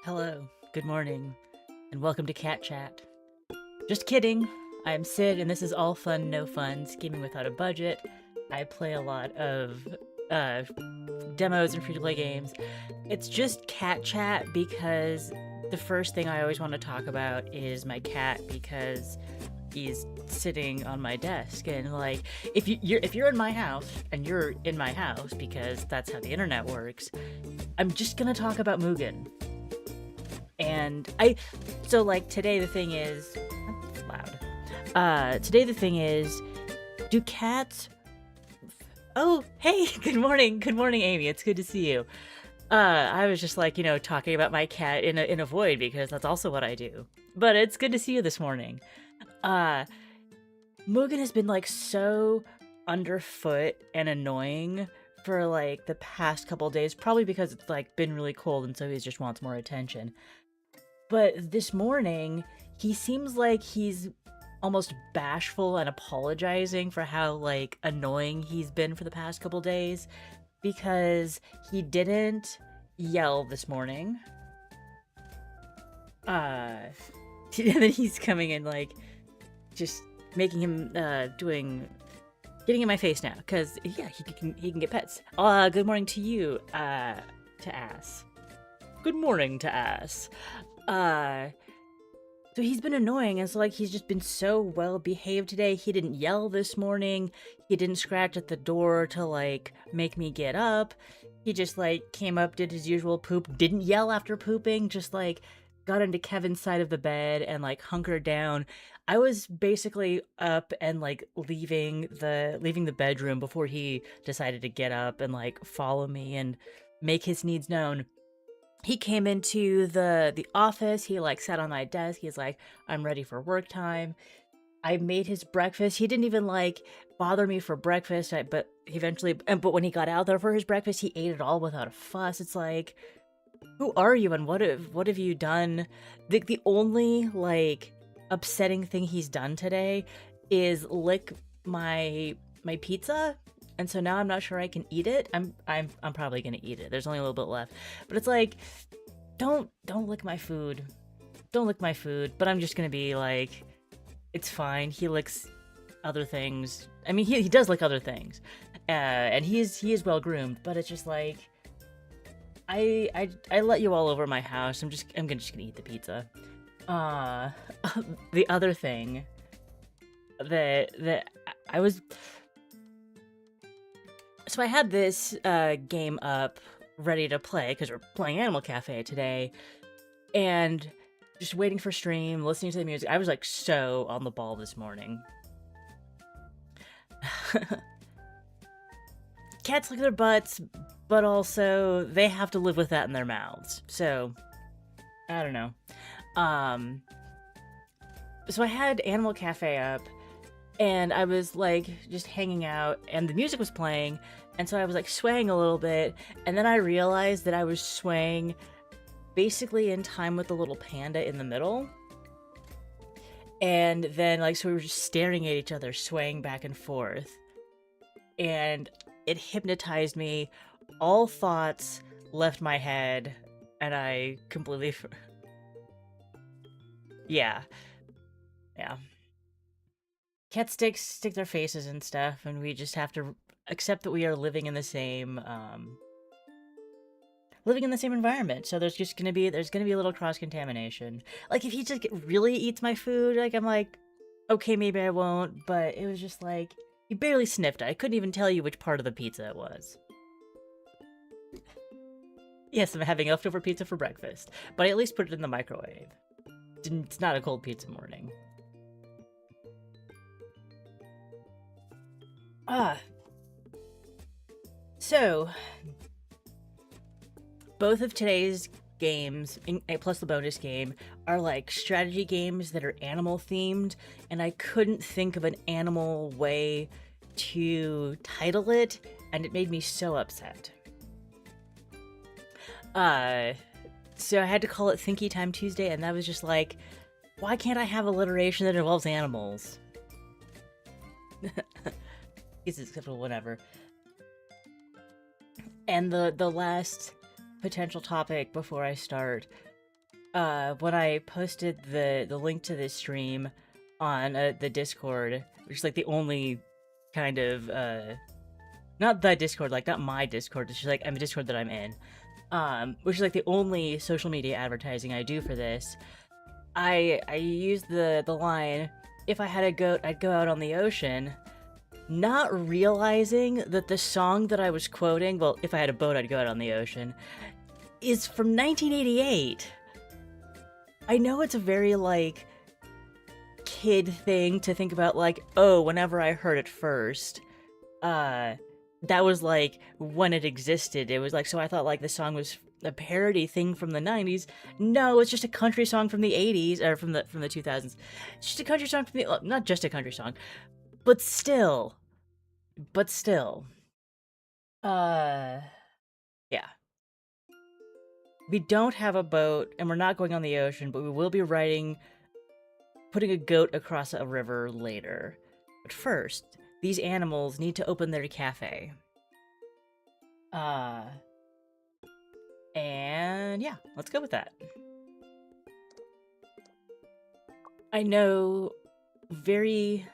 Hello, good morning, and welcome to Cat Chat. Just kidding, I'm Sid, and this is all fun, no fun, scheming without a budget. I play a lot of uh, demos and free to play games. It's just Cat Chat because the first thing I always want to talk about is my cat because he's sitting on my desk and like if you're in my house and you're in my house because that's how the internet works. I'm just gonna talk about Mugen. And today the thing is that's loud. Today the thing is, do cats Oh, hey, good morning. Good morning, Amy. It's good to see you. I was just like, talking about my cat in a void because that's also what I do. But it's good to see you this morning. Uh Mugen has been like so underfoot and annoying for like the past couple days, probably because it's like been really cold and so he just wants more attention. But this morning, he seems like he's almost bashful and apologizing for how like annoying he's been for the past couple days because he didn't yell this morning. And then he's coming in like just making him getting in my face now because yeah, he can get pets. Good morning to you, to Ass. Good morning to Ass. So he's been annoying, and so like he's just been so well behaved today. He didn't yell this morning. He didn't scratch at the door to like make me get up. He just like came up, did his usual poop, didn't yell after pooping, just like got into Kevin's side of the bed and like hunkered down. I was basically up and like leaving the bedroom before he decided to get up and like follow me and make his needs known. He came into the office. He like sat on my desk. He's like, I'm ready for work time. I made his breakfast. He didn't even like bother me for breakfast. But when he got out there for his breakfast, he ate it all without a fuss. It's like, who are you and what have you done? The only like upsetting thing he's done today is lick my pizza, and so now I'm not sure I can eat it. I'm probably gonna eat it. There's only a little bit left, but it's like, don't lick my food, don't lick my food. But I'm just gonna be like, it's fine. He licks other things. I mean, he does lick other things, and he is well groomed. But it's just like, I let you all over my house. I'm just gonna eat the pizza. Uh, the other thing that I was so I had this game up ready to play because we're playing Animal Cafe today, and just waiting for stream, listening to the music. I was like so on the ball this morning. Cats lick their butts, but also they have to live with that in their mouths. So I don't know. So I had Animal Cafe up, and I was like just hanging out, and the music was playing, and so I was like swaying a little bit, and then I realized that I was swaying basically in time with the little panda in the middle. And then like so we were just staring at each other, swaying back and forth. And it hypnotized me. All thoughts left my head, and I completely yeah. Yeah. Cats stick their faces and stuff, and we just have to accept that we are living in the same environment. So there's gonna be a little cross contamination. Like if he just really eats my food, like I'm like, okay, maybe I won't. But it was just like he barely sniffed it. I couldn't even tell you which part of the pizza it was. Yes, I'm having leftover pizza for breakfast, but I at least put it in the microwave. It's not a cold pizza morning. So both of today's games, plus the bonus game, are like strategy games that are animal themed, and I couldn't think of an animal way to title it, and it made me so upset. So I had to call it Thinky Time Tuesday, and that was just like, why can't I have alliteration that involves animals? It's acceptable, whatever. And the last potential topic before I start when I posted the link to this stream on the Discord, which is like the only kind of not the Discord, like not my Discord, it's just like I'm a Discord that I'm in. Which is like the only social media advertising I do for this. I used the line, if I had a goat, I'd go out on the ocean, not realizing that the song that I was quoting, well, if I had a boat, I'd go out on the ocean, is from 1988. I know it's a very, like, kid thing to think about, like, oh, whenever I heard it first, that was, like, when it existed. It was, like, so I thought, like, the song was a parody thing from the 90s. No, it's just a country song from the 80s, or from the 2000s. It's just a country song from the, not just a country song, but still. Yeah. We don't have a boat, and we're not going on the ocean, but we will be putting a goat across a river later. But first, these animals need to open their cafe. And yeah, let's go with that. I know very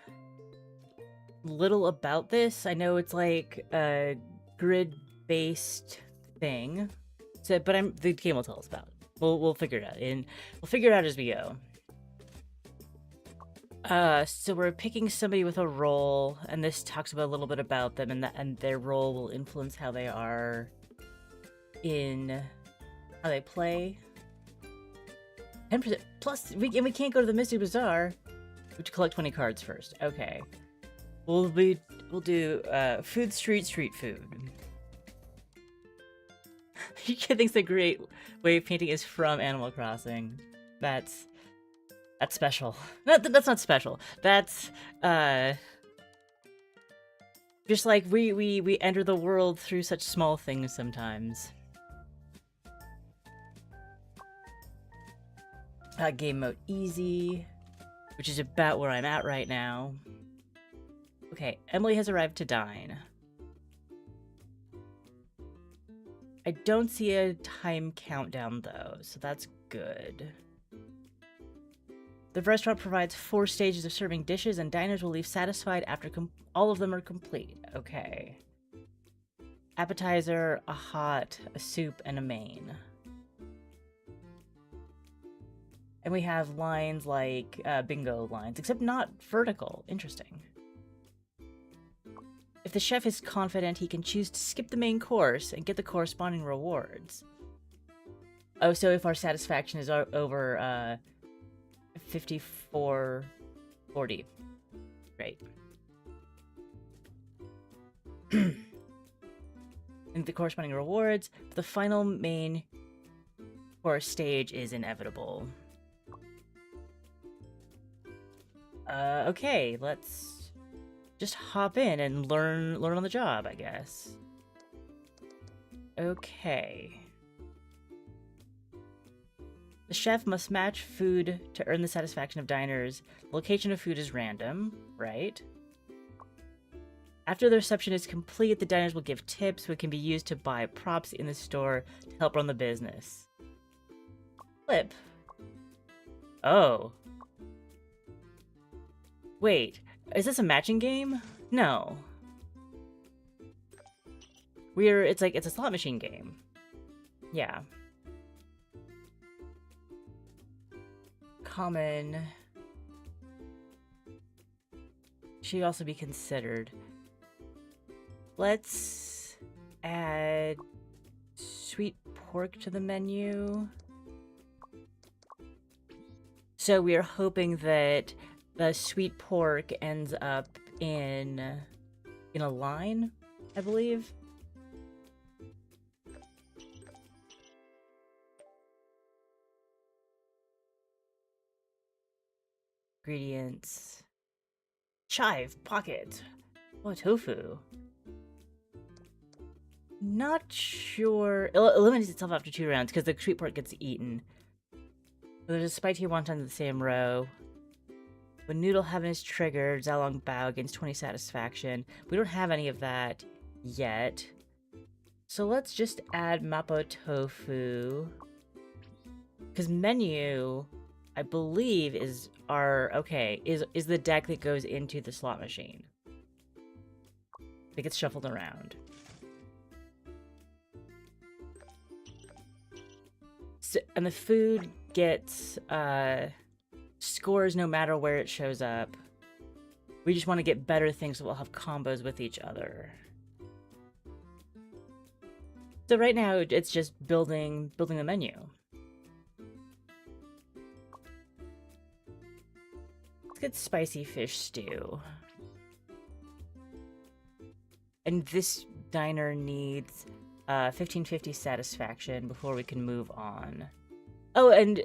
little about this. I know it's like a grid-based thing. So, but the game will tell us about it. We'll figure it out, and we'll figure it out as we go. So we're picking somebody with a role, and this talks about a little bit about them, and their role will influence how they are in how they play. 10% plus, we can't go to the Mystery Bazaar. We have to collect 20 cards first. Okay, we'll do food street food. Your kid thinks the great wave painting is from Animal Crossing. That's special. That's not special. That's just like we enter the world through such small things sometimes. Game mode easy, which is about where I'm at right now. Okay, Emily has arrived to dine. I don't see a time countdown though, so that's good. The restaurant provides 4 stages of serving dishes, and diners will leave satisfied after all of them are complete. Okay. Appetizer, a hot, a soup, and a main. And we have lines like bingo lines, except not vertical. Interesting. If the chef is confident, he can choose to skip the main course and get the corresponding rewards. Oh, so if our satisfaction is over 5440. Great. And the corresponding rewards, the final main course stage is inevitable. Okay, let's just hop in and learn on the job, I guess. Okay. The chef must match food to earn the satisfaction of diners. The location of food is random, right? After the reception is complete, the diners will give tips, which can be used to buy props in the store to help run the business. Flip. Oh. Wait, is this a matching game? No. It's a slot machine game. Yeah. Common should also be considered. Let's add sweet pork to the menu. So we are hoping that the sweet pork ends up in a line, I believe. Ingredients. Chive, pocket. Oh, tofu. Not sure. It eliminates itself after 2 rounds because the sweet pork gets eaten. There's a spicy wonton in the same row. When Noodle Heaven is triggered, Zalong Bao gains 20 satisfaction. We don't have any of that yet. So let's just add Mapo Tofu. Because menu, I believe, is our is the deck that goes into the slot machine. It gets shuffled around. So, and the food gets scores no matter where it shows up. We just want to get better things so we'll have combos with each other. So right now it's just building the menu. Let's get spicy fish stew. And this diner needs 1550 satisfaction before we can move on. Oh, and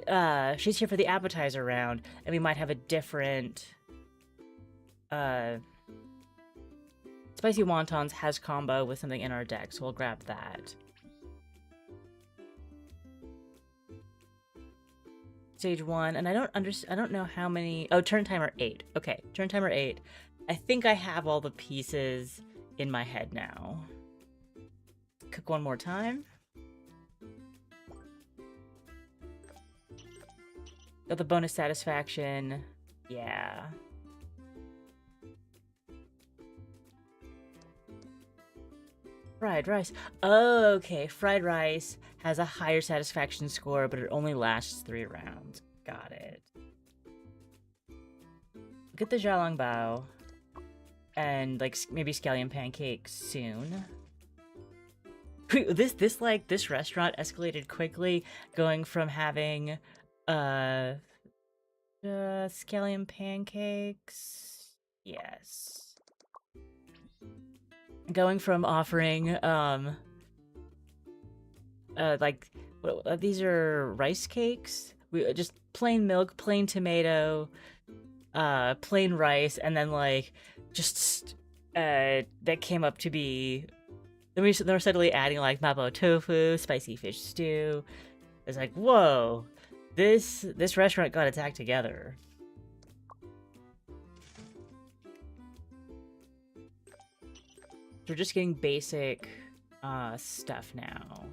she's here for the appetizer round, and we might have a different spicy wontons has combo with something in our deck, so we'll grab that. Stage 1, and I don't know how many. Oh, turn timer 8. Okay, turn timer 8. I think I have all the pieces in my head now. Cook one more time. Got the bonus satisfaction. Yeah. Fried rice. Oh, okay. Fried rice has a higher satisfaction score, but it only lasts 3 rounds. Got it. Get the xiaolongbao. And, like, maybe scallion pancakes soon. This restaurant escalated quickly, going from having, scallion pancakes. Yes. Going from offering, these are rice cakes. We just plain milk, plain tomato, plain rice, and then that came up to be. Then we're suddenly adding like mapo tofu, spicy fish stew. It's like, whoa, this restaurant got its act together. We're just getting basic stuff now.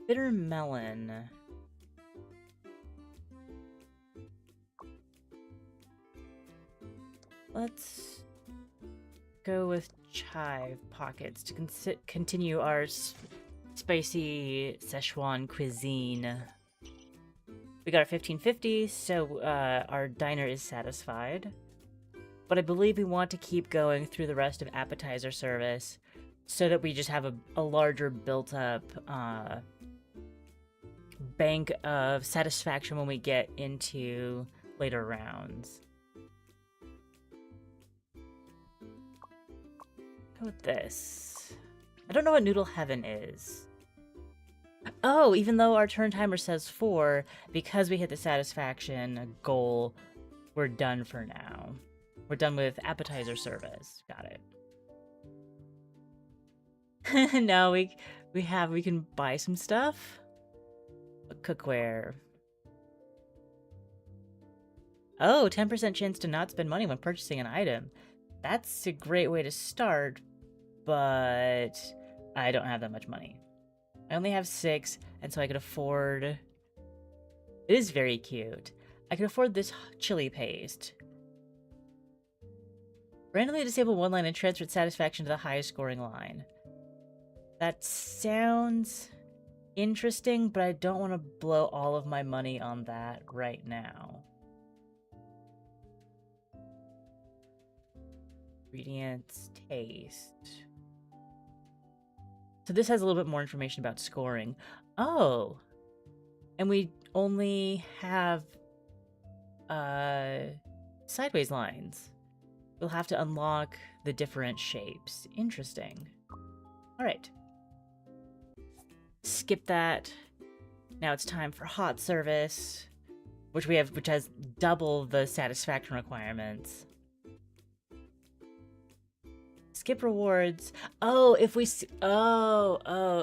Bitter melon. Let's go with chive pockets to continue our spicy Szechuan cuisine. We got our 1550, so our diner is satisfied. But I believe we want to keep going through the rest of appetizer service so that we just have a larger built-up bank of satisfaction when we get into later rounds. Go with this. I don't know what Noodle Heaven is. Oh, even though our turn timer says 4, because we hit the satisfaction goal, we're done for now. We're done with appetizer service. Got it. Now we can buy some stuff. Cookware. Oh, 10% chance to not spend money when purchasing an item. That's a great way to start, but I don't have that much money. I only have 6, and so I could afford. It is very cute. I could afford this chili paste. Randomly disable one line and transfer satisfaction to the highest scoring line. That sounds interesting, but I don't want to blow all of my money on that right now. Ingredients, taste. So this has a little bit more information about scoring. Oh! And we only have sideways lines. We'll have to unlock the different shapes. Interesting. Alright. Skip that. Now it's time for hot service, which has double the satisfaction requirements. Skip rewards. Oh,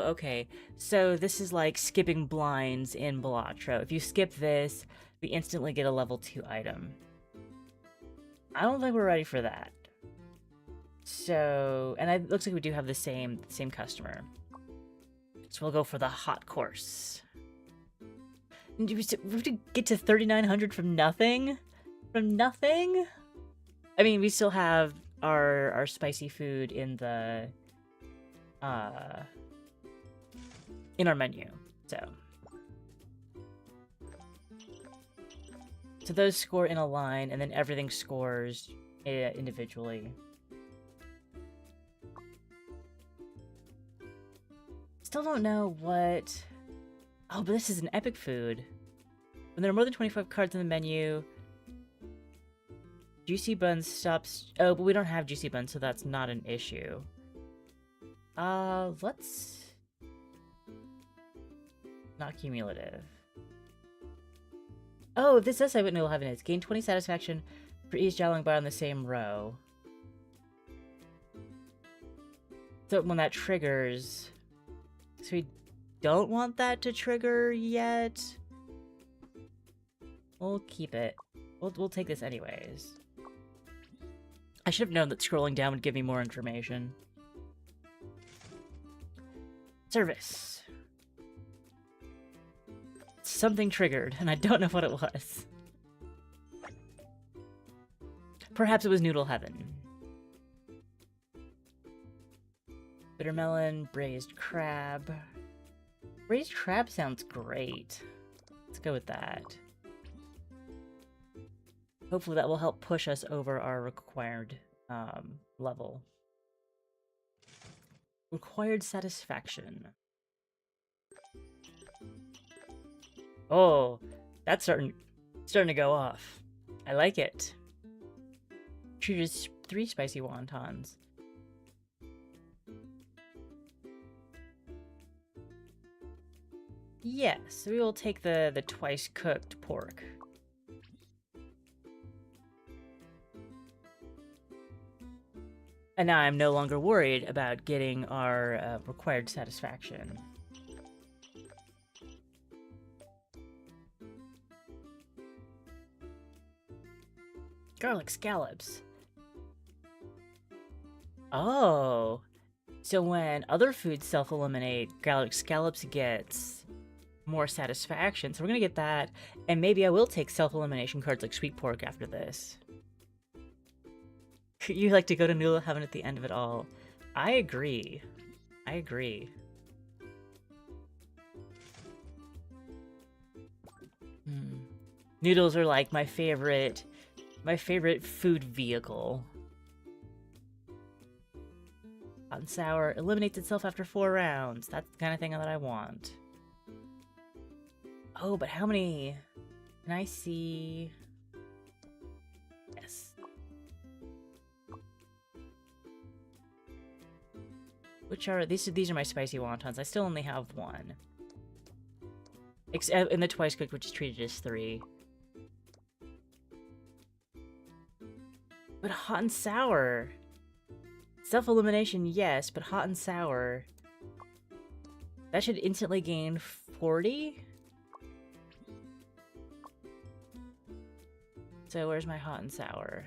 okay. So this is like skipping blinds in Balatro. If you skip this, we instantly get a level 2 item. I don't think we're ready for that. So, and it looks like we do have the same customer. So we'll go for the hot course. We have to get to 3,900 from nothing? From nothing? I mean, we still have our spicy food in the in our menu. So those score in a line, and then everything scores individually. Still don't know what... Oh, but this is an epic food. When there are more than 25 cards in the menu, Juicy Buns stops... Oh, but we don't have Juicy Buns, so that's not an issue. Let's... Not cumulative. Oh, this does say what Noodle Heaven is. Gain 20 satisfaction for each Jialing bar on the same row. So when that triggers... So we don't want that to trigger yet. We'll keep it. We'll take this anyways. I should have known that scrolling down would give me more information. Service. Something triggered, and I don't know what it was. Perhaps it was Noodle Heaven. Bittermelon, braised crab. Braised crab sounds great. Let's go with that. Hopefully that will help push us over our required level. Required satisfaction. Oh, that's starting to go off. I like it. Treated 3 spicy wontons. Yes, we will take the twice cooked pork. And now I'm no longer worried about getting our required satisfaction. Garlic scallops. Oh. So when other foods self-eliminate, garlic scallops gets more satisfaction. So we're gonna get that. And maybe I will take self-elimination cards like sweet pork after this. You like to go to Noodle Heaven at the end of it all. I agree. I agree. Noodles are like my favorite food vehicle. Hot and sour eliminates itself after 4 rounds. That's the kind of thing that I want. Oh, but how many? Can I see? Yes. Which are these? These are my spicy wontons. I still only have 1. Except in the twice cooked, which is treated as 3. But hot and sour. Self-elimination, yes, but hot and sour. That should instantly gain 40? So where's my hot and sour?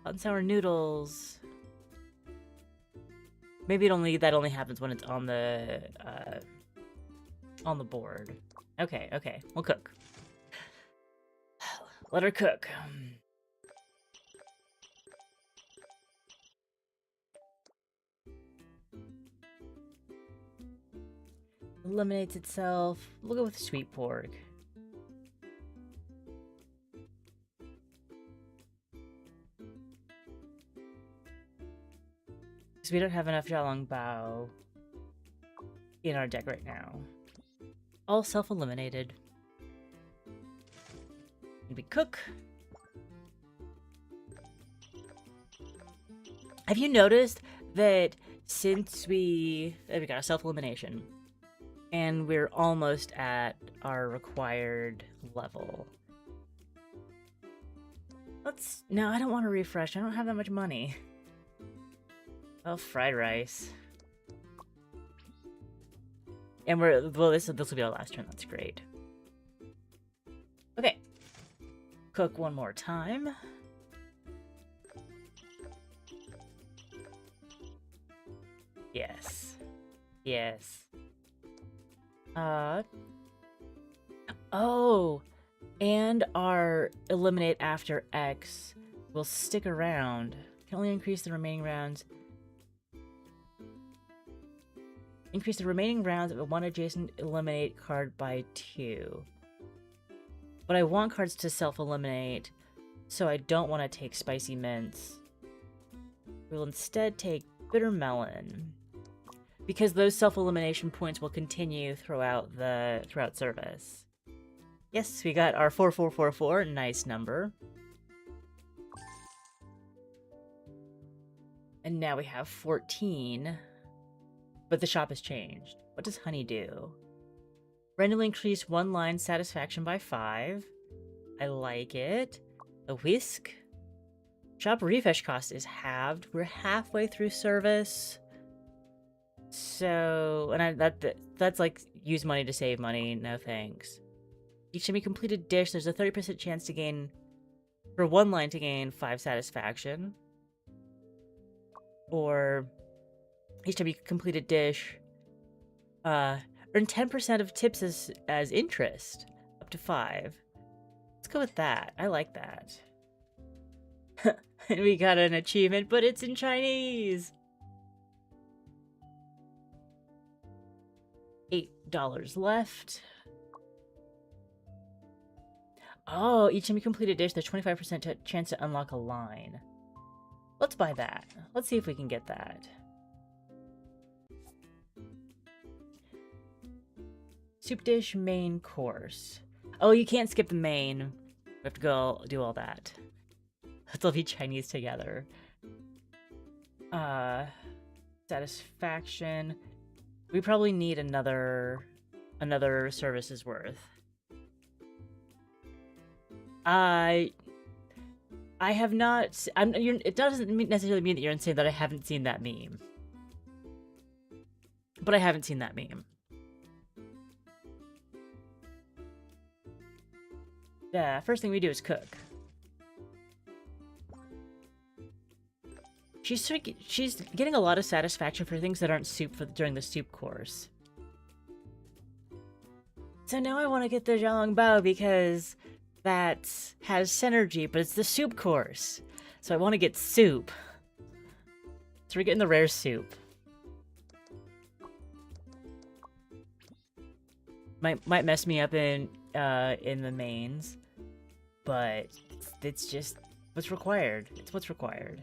Hot and sour noodles. Maybe that only happens when it's on the board. Okay, we'll cook. Let her cook. Eliminates itself. We'll go with sweet pork. Because we don't have enough Jialing Bao in our deck right now. All self-eliminated. And we cook. Have you noticed that since we got a self-elimination and we're almost at our required level? No, I don't want to refresh. I don't have that much money. Oh, fried rice. And this will be our last turn. That's great. Okay. Cook one more time. Yes. Yes. Oh, and our eliminate after X will stick around. Can only increase the remaining rounds. Increase the remaining rounds of one adjacent eliminate card by 2. But I want cards to self-eliminate, so I don't want to take Spicy Mints. We will instead take Bitter Melon, because those self-elimination points will continue throughout service. Yes, we got our 4444, nice number. And now we have 14, but the shop has changed. What does Honey do? Randomly increase one line satisfaction by 5. I like it. A whisk. Shop refresh cost is halved. We're halfway through service. So, and that's like use money to save money. No thanks. Each time you complete a dish, there's a 30% chance to gain, for one line to gain 5 satisfaction. Or each time you complete a dish, earn 10% of tips as interest, up to 5. Let's go with that. I like that. And we got an achievement, but it's in Chinese. $8 left. Oh, each time you complete a dish, there's 25% chance to unlock a line. Let's buy that. Let's see if we can get that. Soup dish, main course. Oh, you can't skip the main. We have to go do all that. Let's all be Chinese together. Satisfaction. We probably need another service's worth. I have not. It doesn't necessarily mean that you're insane that I haven't seen that meme. But I haven't seen that meme. Yeah, first thing we do is cook. She's getting a lot of satisfaction for things that aren't soup during the soup course. So now I want to get the Xiaolongbao because that has synergy, but it's the soup course. So I want to get soup. So we're getting the rare soup. Might mess me up in the mains, but it's just what's required. It's what's required.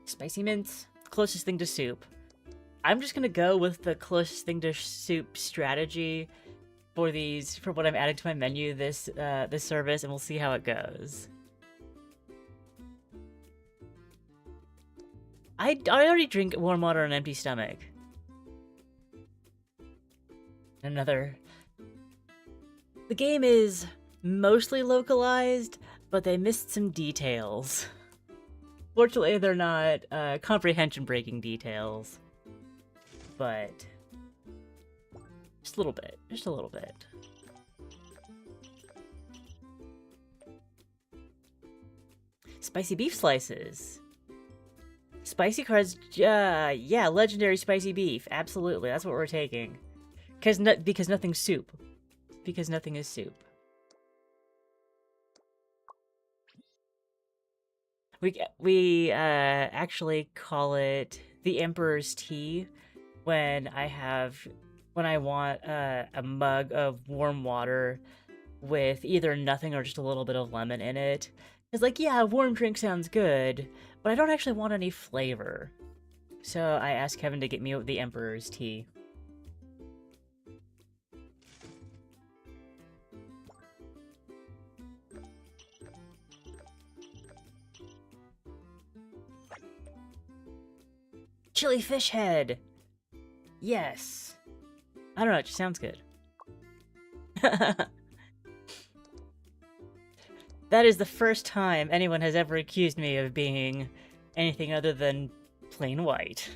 Spicy mints, closest thing to soup. I'm just gonna go with the closest thing to soup strategy for what I'm adding to my menu this service, and we'll see how it goes. I already drink warm water on an empty stomach. The game is mostly localized, but they missed some details. Fortunately, they're not comprehension-breaking details, but just a little bit. Just a little bit. Spicy beef slices. Spicy cards, yeah, legendary spicy beef. Absolutely, that's what we're taking. Because nothing's soup. Because nothing is soup. We actually call it the Emperor's Tea when I want a mug of warm water with either nothing or just a little bit of lemon in it. It's like, yeah, a warm drink sounds good, but I don't actually want any flavor. So I asked Kevin to get me the Emperor's Tea. Chili fish head! Yes! I don't know, it just sounds good. That is the first time anyone has ever accused me of being anything other than plain white.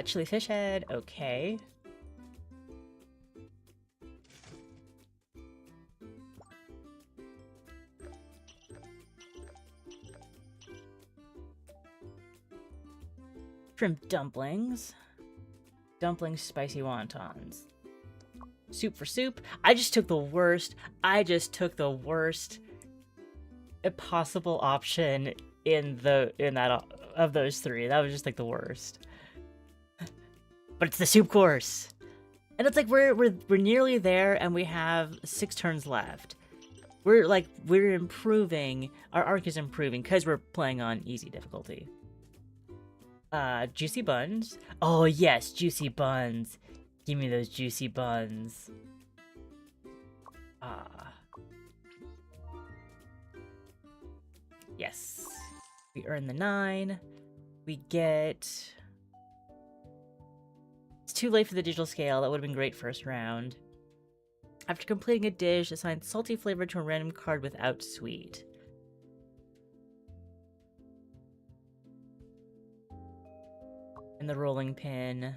Chili fish head, okay. Shrimp dumplings. Dumplings, spicy wontons. Soup for soup. I just took the worst possible option in that of those three. That was just like the worst. But it's the soup course. And it's like we're nearly there and we have 6 turns left. We're improving. Our arc is improving because we're playing on easy difficulty. Juicy buns. Oh yes, juicy buns. Give me those juicy buns. Yes. We earn the 9. We get... It's too late for the digital scale. That would have been great first round. After completing a dish, assign salty flavor to a random card without sweet. And the rolling pin.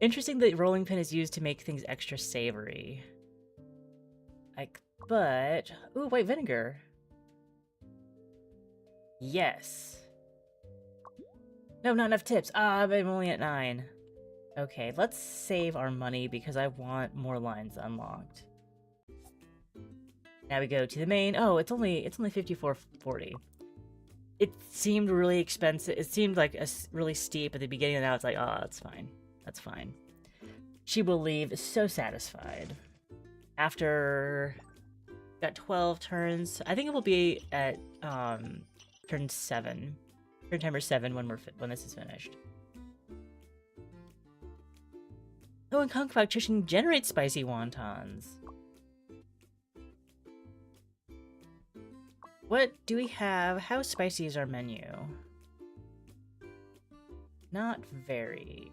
Interesting that rolling pin is used to make things extra savory. But... Ooh, white vinegar. Yes. No, not enough tips. I'm only at 9. Okay, let's save our money because I want more lines unlocked. Now we go to the main. Oh, it's only $54.40. It seemed really expensive. It seemed like really steep at the beginning, and now it's like, oh, that's fine. That's fine. She will leave so satisfied. After got 12 turns, I think it will be at turn 7. Turn timer 7 when this is finished. Oh, and Kung Fu Chicken generates spicy wontons. What do we have? How spicy is our menu? Not very.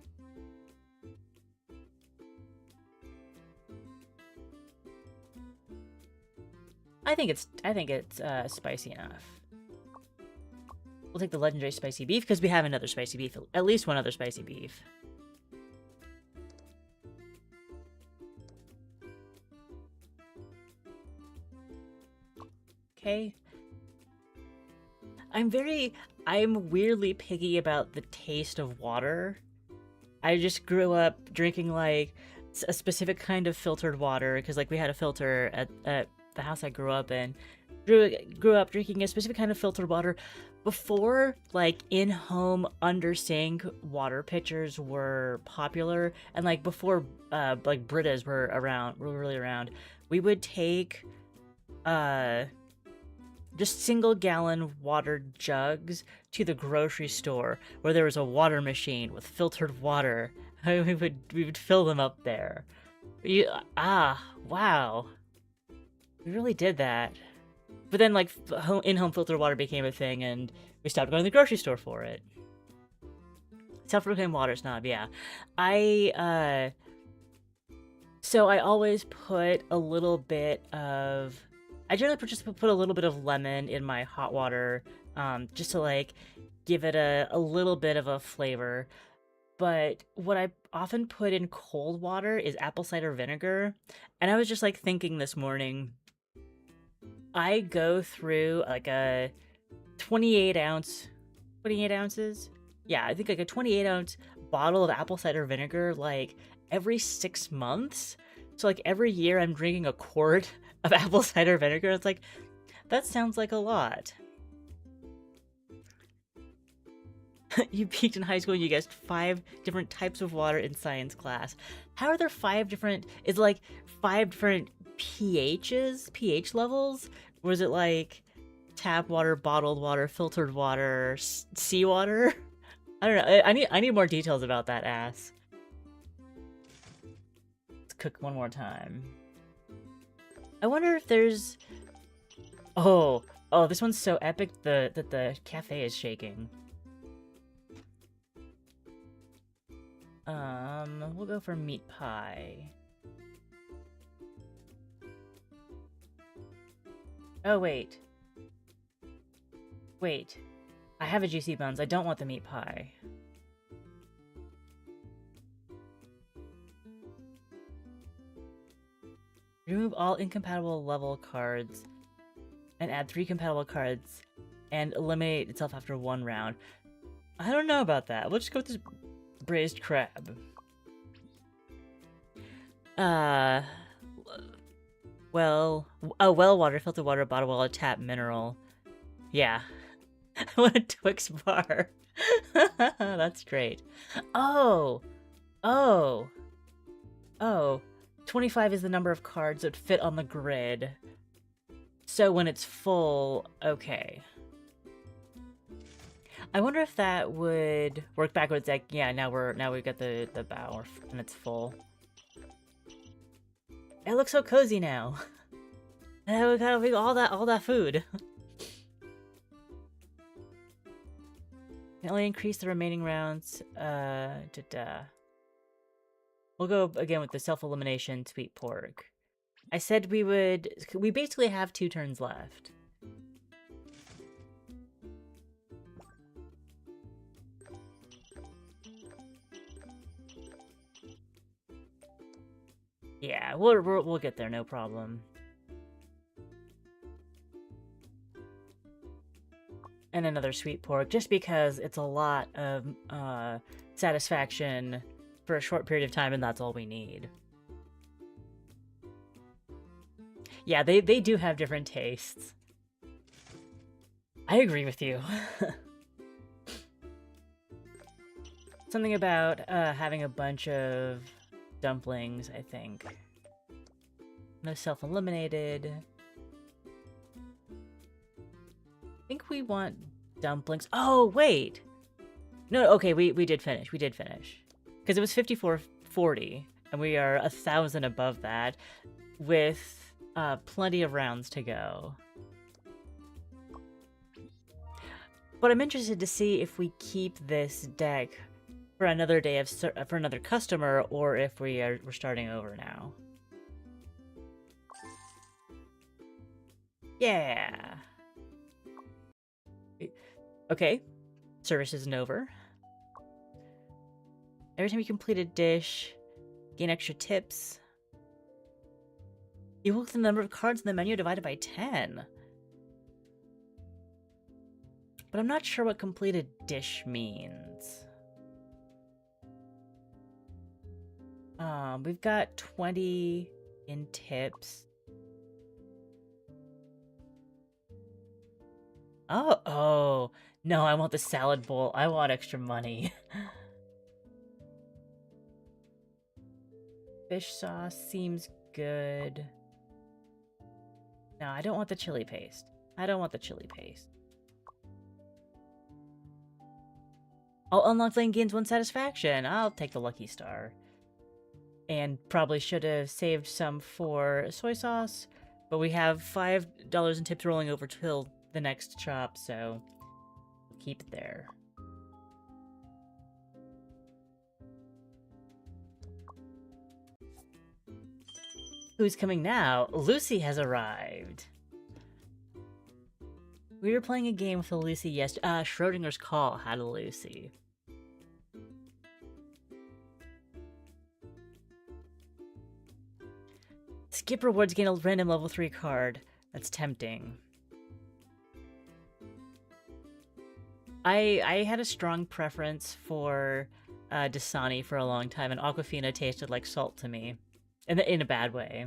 I think it's spicy enough. We'll take the legendary spicy beef because we have another spicy beef, at least one other spicy beef. Okay. I'm weirdly picky about the taste of water. I just grew up drinking like a specific kind of filtered water because like we had a filter at the house I grew up in. Grew up drinking a specific kind of filtered water before like in-home under sink water pitchers were popular, and like before like Britas were really around. We would take just single-gallon water jugs to the grocery store where there was a water machine with filtered water. We would fill them up there. Wow. We really did that. But then, like, in-home filtered water became a thing, and we stopped going to the grocery store for it. Self-proclaimed water snob, yeah. So I always put a little bit of... I generally just put a little bit of lemon in my hot water, just to, like, give it a little bit of a flavor. But what I often put in cold water is apple cider vinegar. And I was just, like, thinking this morning... I go through like a 28 ounces? Yeah, I think like a 28 ounce bottle of apple cider vinegar like every 6 months. So like every year I'm drinking a quart of apple cider vinegar. It's like, that sounds like a lot. You peaked in high school and you guessed 5 different types of water in science class. How are there 5 different, is it like 5 different pH levels? Or is it like tap water, bottled water, filtered water, seawater? I don't know. I need more details about that ass. Let's cook one more time. I wonder if there's... Oh, this one's so epic that the cafe is shaking. We'll go for meat pie. Oh, wait. Wait. I have a juicy buns. I don't want the meat pie. Remove all incompatible level cards and add 3 compatible cards. and eliminate itself after 1 round. I don't know about that. We'll just go with this braised crab. Well, water, filtered water, bottled water, tap, mineral. Yeah. I want a Twix bar. That's great. Oh! 25 is the number of cards that fit on the grid. So when it's full, okay. I wonder if that would work backwards. Like, yeah, now we've got the bow and it's full. It looks so cozy now. And we got all that food. Can only increase the remaining rounds. We'll go again with the self-elimination sweet pork. I said we would. We basically have 2 turns left. Yeah, we'll get there, no problem. And another sweet pork, just because it's a lot of satisfaction for a short period of time, and that's all we need. Yeah, they do have different tastes. I agree with you. Something about having a bunch of dumplings, I think. No self-eliminated. I think we want dumplings. Oh, wait! No, okay, we did finish. We did finish. Because it was 5440, and we are 1,000 above that, with plenty of rounds to go. But I'm interested to see if we keep this deck for another day of for another customer, or if we're starting over now. Yeah. Okay. Service isn't over. Every time you complete a dish, gain extra tips. You look at the number of cards in the menu divided by 10. But I'm not sure what completed dish means. We've got 20 in tips. Oh, no, I want the salad bowl. I want extra money. Fish sauce seems good. No, I don't want the chili paste. I don't want the chili paste. I'll unlock lane gains 1 satisfaction. I'll take the lucky star. And probably should have saved some for soy sauce, but we have $5 in tips rolling over till the next shop, so keep it there. Who's coming now? Lucy has arrived. We were playing a game with a Lucy yesterday. Schrodinger's Call had a Lucy. Skip rewards gain a random level 3 card. That's tempting. I had a strong preference for Dasani for a long time, and Aquafina tasted like salt to me. In a bad way.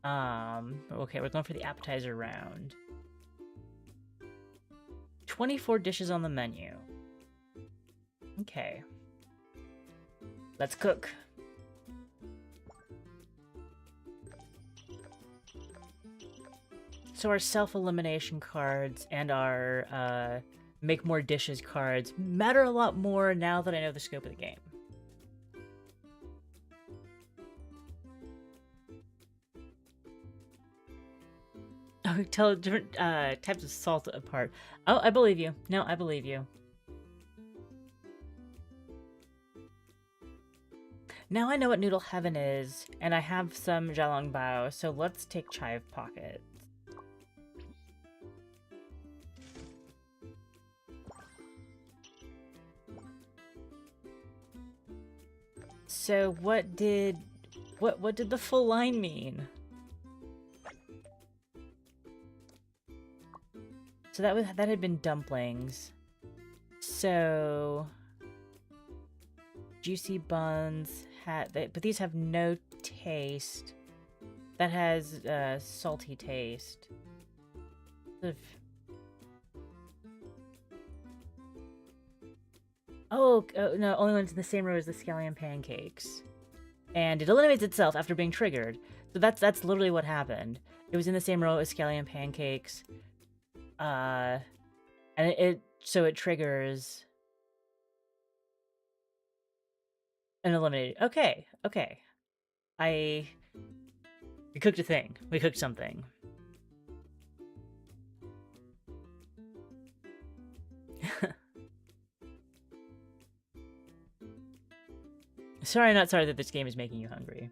Okay, we're going for the appetizer round. 24 dishes on the menu. Okay. Let's cook. So our self-elimination cards and our make more dishes cards matter a lot more now that I know the scope of the game. Oh, tell different types of salt apart. Oh, I believe you. No, I believe you. Now I know what Noodle Heaven is, and I have some Jalong Bao, so let's take Chive Pocket. So what did the full line mean? So that had been dumplings. So juicy buns but these have no taste. That has salty taste. Oh, no, only one's in the same row as the scallion pancakes. And it eliminates itself after being triggered. So that's literally what happened. It was in the same row as scallion pancakes. And so it triggers and eliminated. Okay. We cooked a thing. We cooked something. Sorry, not sorry that this game is making you hungry.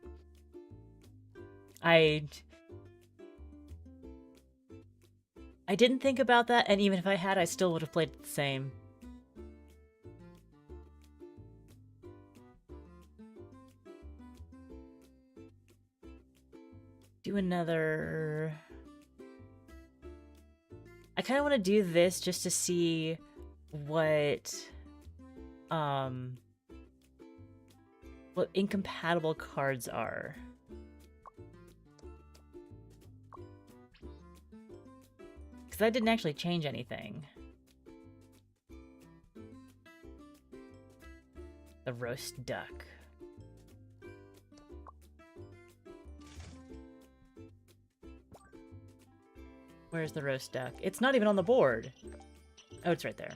I didn't think about that, and even if I had, I still would have played it the same. Do another... I kind of want to do this just to see what incompatible cards are. Because that didn't actually change anything. The roast duck. Where's the roast duck? It's not even on the board. Oh, it's right there.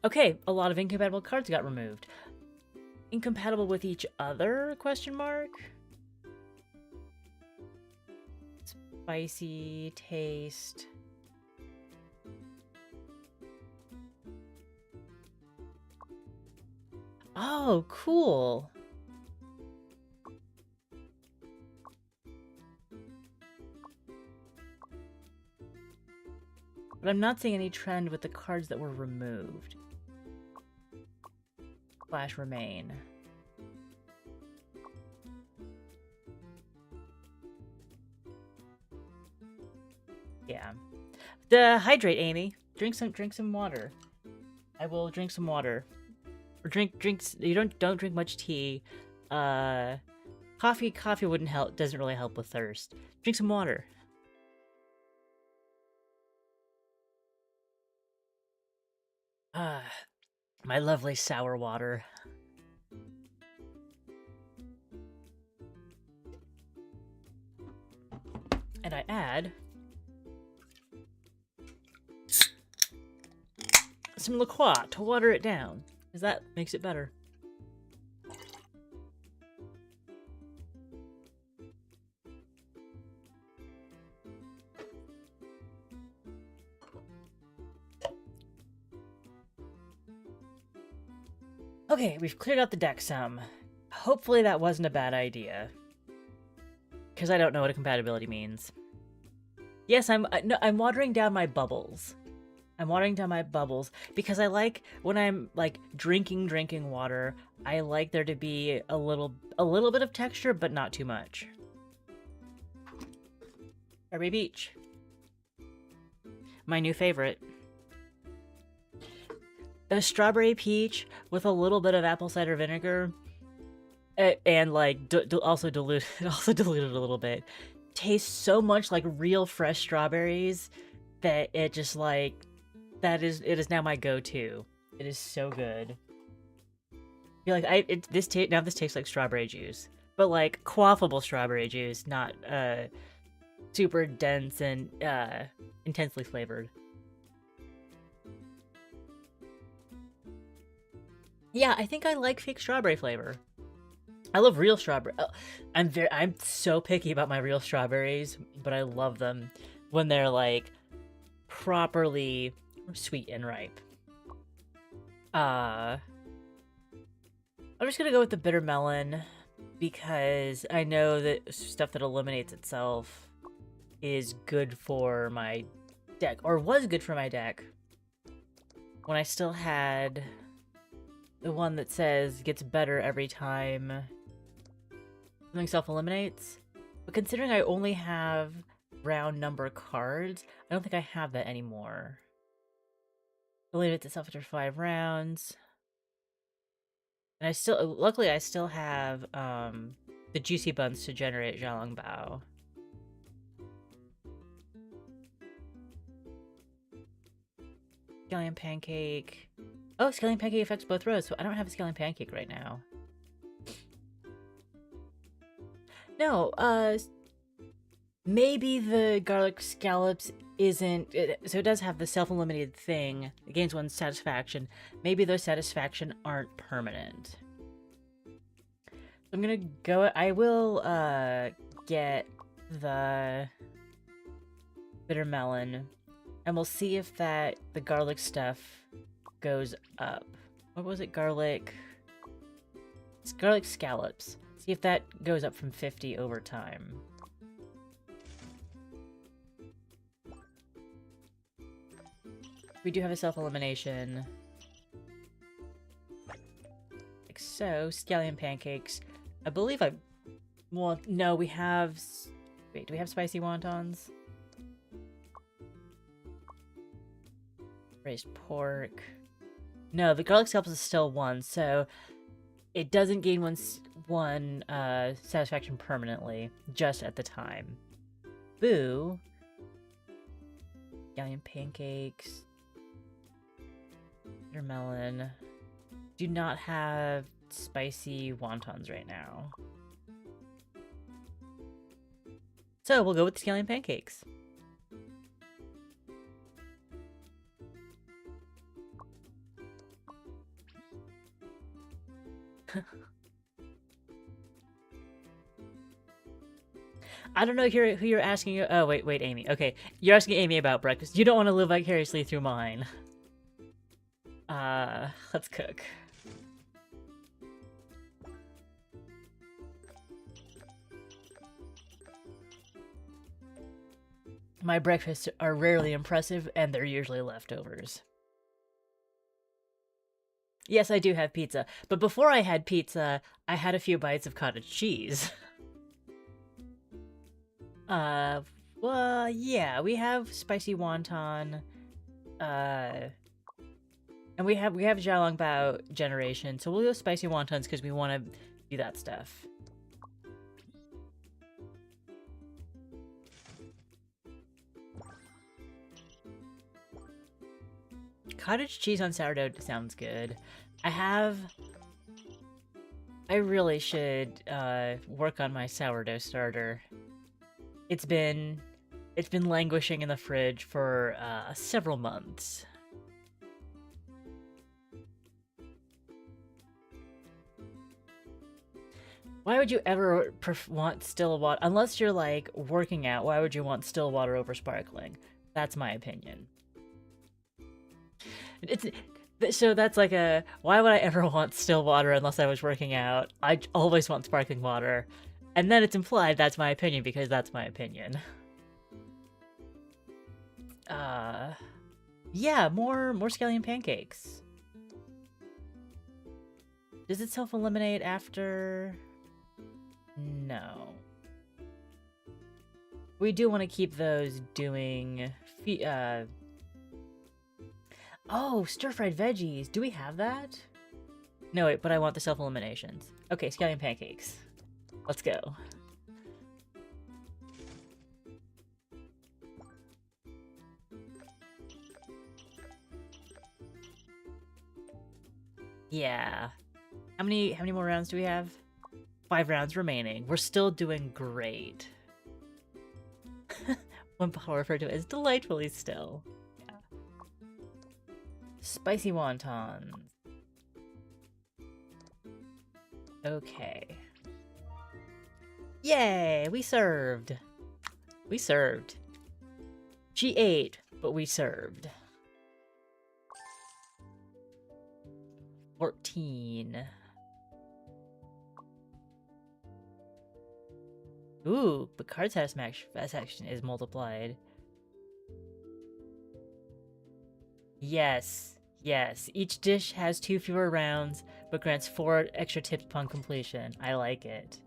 Okay, a lot of incompatible cards got removed. Incompatible with each other? Question mark? Spicy taste. Oh, cool. But I'm not seeing any trend with the cards that were removed. Slash remain. Yeah. Hydrate, Amy. Drink some water. I will drink some water. Or drinks. You don't drink much tea. Coffee wouldn't help. Doesn't really help with thirst. Drink some water. My lovely sour water. And I add some LaCroix to water it down, because that makes it better. Okay, we've cleared out the deck some. Hopefully that wasn't a bad idea. Because I don't know what a compatibility means. Yes, I'm watering down my bubbles. I'm watering down my bubbles because I like when I'm like drinking water, I like there to be a little bit of texture, but not too much. Strawberry Beach. My new favorite. The strawberry peach with a little bit of apple cider vinegar, and like also diluted a little bit, tastes so much like real fresh strawberries that it just like it is now my go-to. It is so good. I feel like this tastes like strawberry juice, but like quaffable strawberry juice, not super dense and intensely flavored. Yeah, I think I like fake strawberry flavor. I love real strawberry. Oh, I'm so picky about my real strawberries, but I love them when they're like properly sweet and ripe. I'm just gonna go with the bitter melon because I know that stuff that eliminates itself is good for my deck, or was good for my deck when I still had the one that says gets better every time something self-eliminates. considering I only have round number cards, I don't think I have that anymore. Believe it itself after 5 rounds. And I still, luckily I still have the juicy buns to generate Xiaolong Bao. Scallion Pancake. Oh, Scallion Pancake affects both rows, so I don't have a Scallion Pancake right now. No, maybe the Garlic Scallops isn't... so it does have the self-eliminated thing. It gains 1 satisfaction. Maybe those satisfaction aren't permanent. I'm gonna go... I will, get the bitter melon, and we'll see if the garlic stuff goes up. What was it? Garlic... It's garlic scallops. See if that goes up from 50 over time. We do have a self-elimination. Like so. Scallion Pancakes. I believe I... Well, no, we have... Wait, do we have spicy wontons? Raised pork. No, the garlic scallops is still 1, so it doesn't gain one satisfaction permanently, just at the time. Boo. Scallion Pancakes. Melon. Do not have spicy wontons right now. So we'll go with the Scallion Pancakes. I don't know who you're asking. Oh, wait, Amy. Okay, you're asking Amy about breakfast. You don't want to live vicariously through mine. Let's cook. My breakfasts are rarely impressive, and they're usually leftovers. Yes, I do have pizza, but before I had pizza, I had a few bites of cottage cheese. Well, yeah, we have spicy wonton, and we have Xiaolong Bao generation, so we'll go spicy wontons because we want to do that stuff. Cottage cheese on sourdough sounds good. I really should work on my sourdough starter. It's been languishing in the fridge for several months. Why would you ever want still water? Unless you're, like, working out, why would you want still water over sparkling? That's my opinion. So that's like a... Why would I ever want still water unless I was working out? I always want sparkling water. And then it's implied that's my opinion because that's my opinion. Yeah, more Scallion Pancakes. Does it self-eliminate after... No. We do want to keep those doing... Oh, stir-fried veggies. Do we have that? No, wait, but I want the self-eliminations. Okay, Scallion Pancakes. Let's go. Yeah. How many more rounds do we have? 5 rounds remaining. We're still doing great. One power referred to as delightfully still. Yeah. Spicy wontons. Okay. Yay! We served. We served. She ate, but we served. 14. Ooh, but card satisfaction is multiplied. Yes, yes. Each dish has 2 fewer rounds, but grants 4 extra tips upon completion. I like it.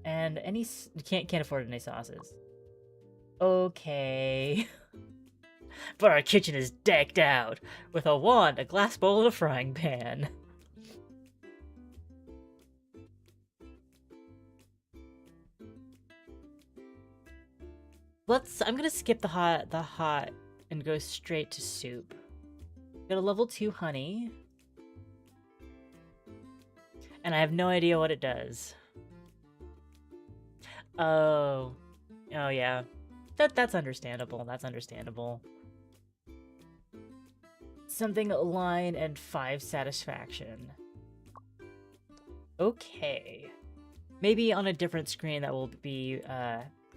And you can't afford any sauces. Okay. But our kitchen is decked out with a wand, a glass bowl, and a frying pan. I'm gonna skip the hot and go straight to soup. Got a level 2 honey. And I have no idea what it does. Oh. Oh yeah. That's understandable. That's understandable. Something line and 5 satisfaction. Okay. Maybe on a different screen that will be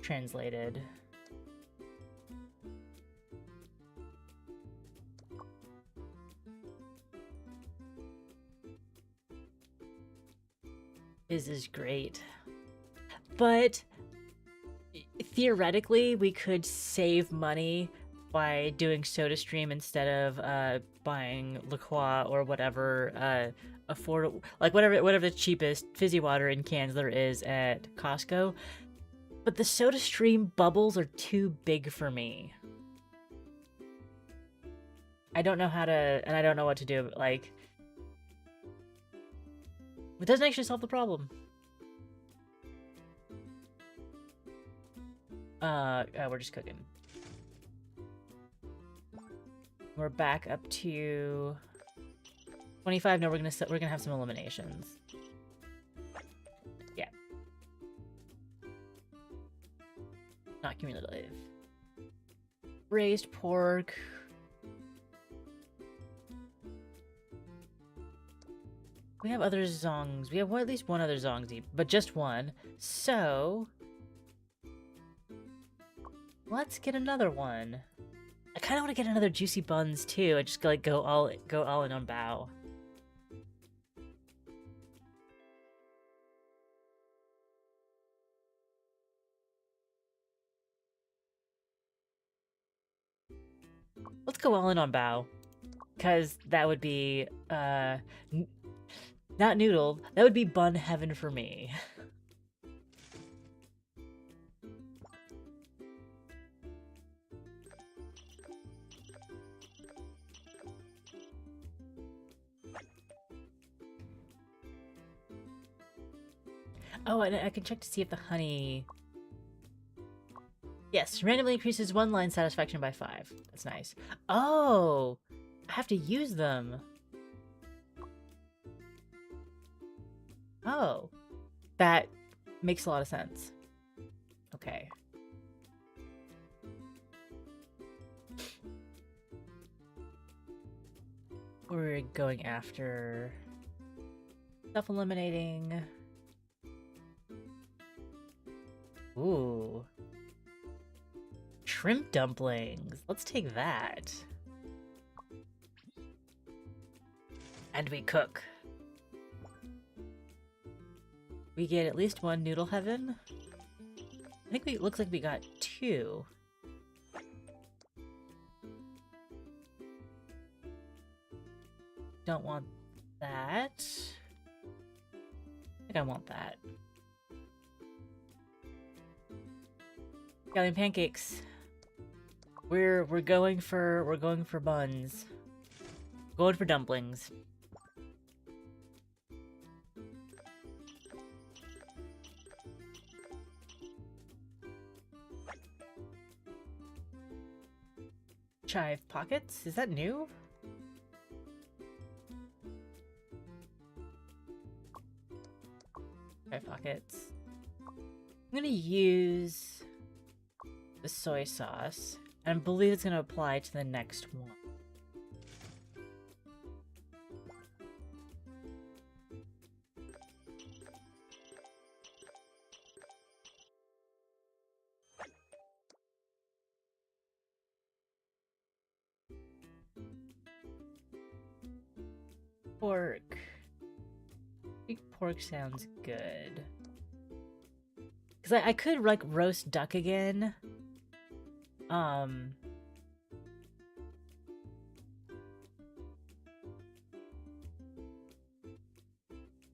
translated. This is great. But theoretically, we could save money by doing SodaStream instead of buying La Croix or whatever affordable, like whatever the cheapest fizzy water in cans there is at Costco. But the SodaStream bubbles are too big for me. I don't know how to, and I don't know what to do. Like, it doesn't actually solve the problem. We're just cooking. We're back up to 25. No, we're gonna have some eliminations. Yeah. Not cumulative. Braised pork. We have other zongs. We have at least one other zongzi, but just one. So let's get another one. I kind of want to get another juicy buns too. I just like go all in on bao. Let's go all in on bao, because that would be not noodle. That would be bun heaven for me. Oh, and I can check to see if the honey... Yes, randomly increases one line satisfaction by 5. That's nice. Oh! I have to use them. Oh. That makes a lot of sense. Okay. We're going after... stuff eliminating... Ooh. Shrimp dumplings. Let's take that. And we cook. We get at least one noodle heaven. I think it looks like we got 2. Don't want that. I think I want that. Scallion pancakes. We're going for buns. Going for dumplings. Chive pockets? Is that new? Chive pockets. I'm gonna use the soy sauce, and I believe it's gonna apply to the next one. Pork. I think pork sounds good. Because I could, like, roast duck again.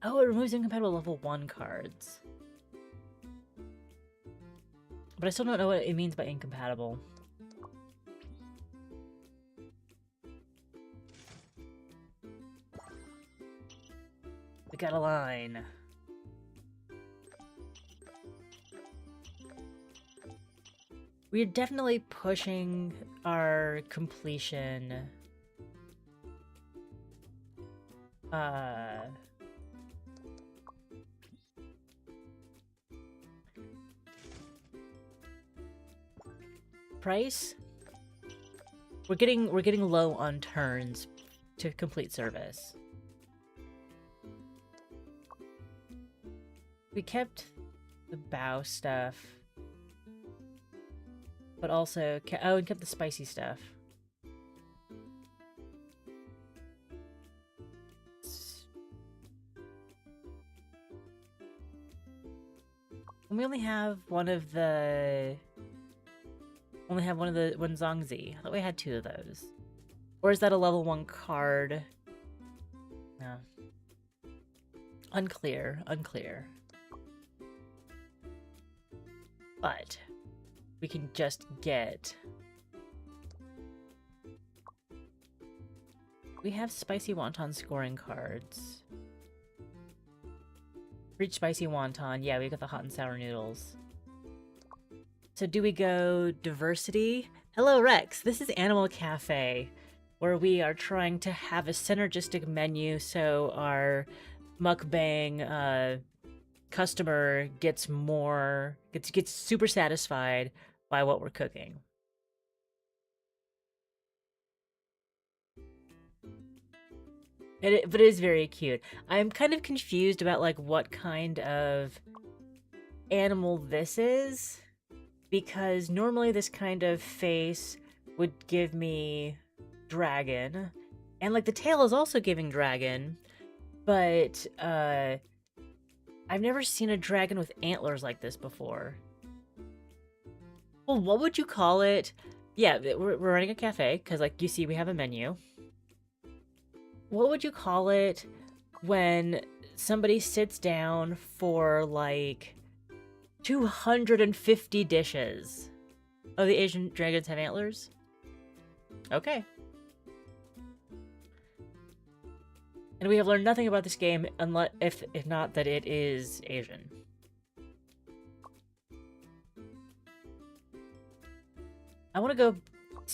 Oh, it removes incompatible level 1 cards. But I still don't know what it means by incompatible. We got a line. We're definitely pushing our completion. Price? We're getting low on turns to complete service. We kept the bow stuff. But also, oh, and kept the spicy stuff. And we only have one Zongzi. I thought we had 2 of those. Or is that a level 1 card? No. Unclear. But we can just get... We have spicy wonton scoring cards. Reach spicy wonton. Yeah, we got the hot and sour noodles. So do we go diversity? Hello, Rex. This is Animal Cafe, where we are trying to have a synergistic menu so our mukbang customer gets super satisfied by what we're cooking. But it is very cute. I'm kind of confused about like what kind of animal this is, because normally this kind of face would give me dragon, and like the tail is also giving dragon, but I've never seen a dragon with antlers like this before. Well, what would you call it? Yeah, we're running a cafe, because like you see we have a menu. What would you call it when somebody sits down for like 250 dishes? Oh, the Asian dragons have antlers? Okay. And we have learned nothing about this game unless if not that it is Asian. I want to go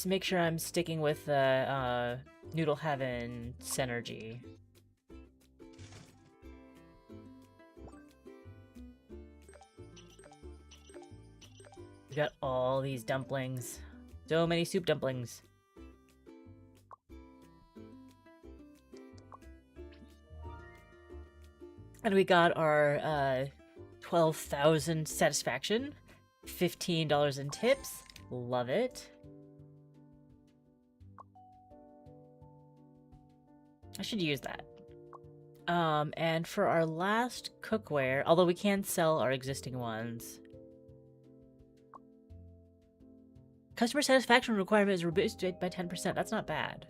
make sure I'm sticking with the Noodle Heaven synergy. We got all these dumplings. So many soup dumplings. And we got our 12,000 satisfaction, $15 in tips. Love it. I should use that. And for our last cookware, although we can sell our existing ones, customer satisfaction requirement is reduced by 10%. That's not bad.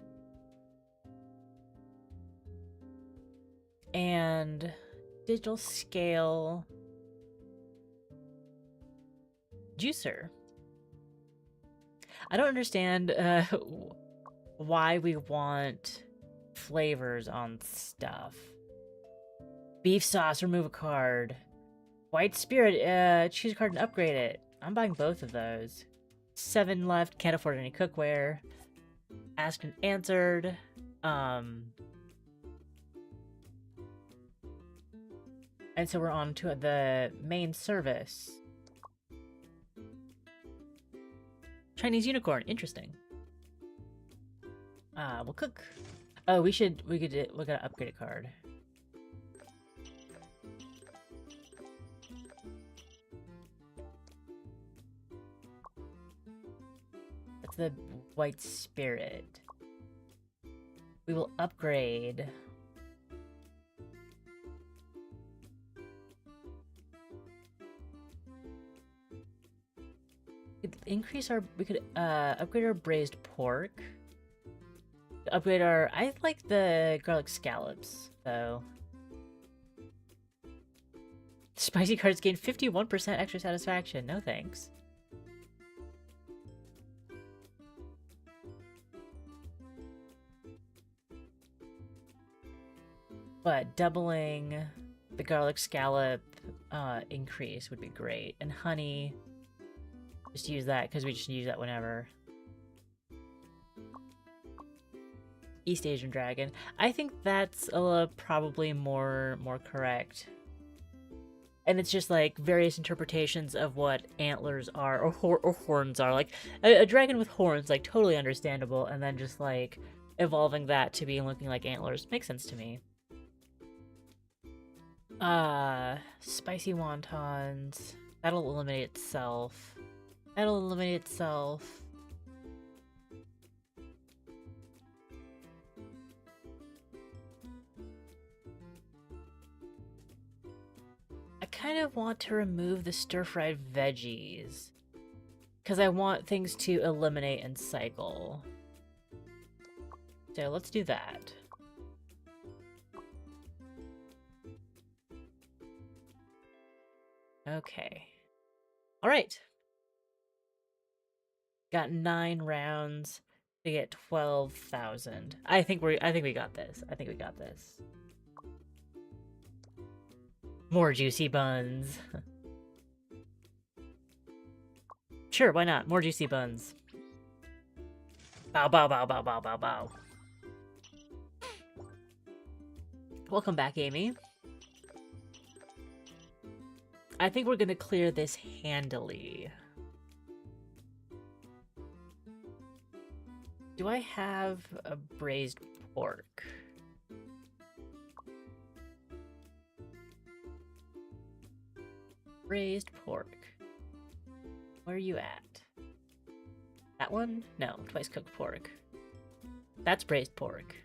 And digital scale juicer. I don't understand why we want flavors on stuff. Beef sauce, remove a card. White spirit, choose a card and upgrade it. I'm buying both of those. 7 left, can't afford any cookware. Asked and answered. And so we're on to the main service. Chinese unicorn, interesting. We'll cook. Oh, we could look at an upgraded card. That's the white spirit. We will upgrade. We could upgrade our braised pork. Upgrade our, I like the garlic scallops, though. Spicy cards gain 51% extra satisfaction. No thanks. But doubling the garlic scallop increase would be great. And honey, just use that because we just use that whenever. East Asian dragon. I think that's probably more correct. And it's just like various interpretations of what antlers are or horns are. Like a dragon with horns, like totally understandable, and then just like evolving that to be looking like antlers makes sense to me. Spicy wontons. That'll eliminate itself. That'll eliminate itself. I kind of want to remove the stir-fried veggies because I want things to eliminate and cycle. So let's do that. Okay. All right. Got 9 rounds to get 12,000. I think we got this. I think we got this. More juicy buns. Sure, why not? More juicy buns. Bow, bow, bow, bow, bow, bow, bow. Welcome back, Amy. I think we're gonna clear this handily. Do I have a braised pork? Braised pork. Where are you at? That one? No, twice cooked pork. That's braised pork.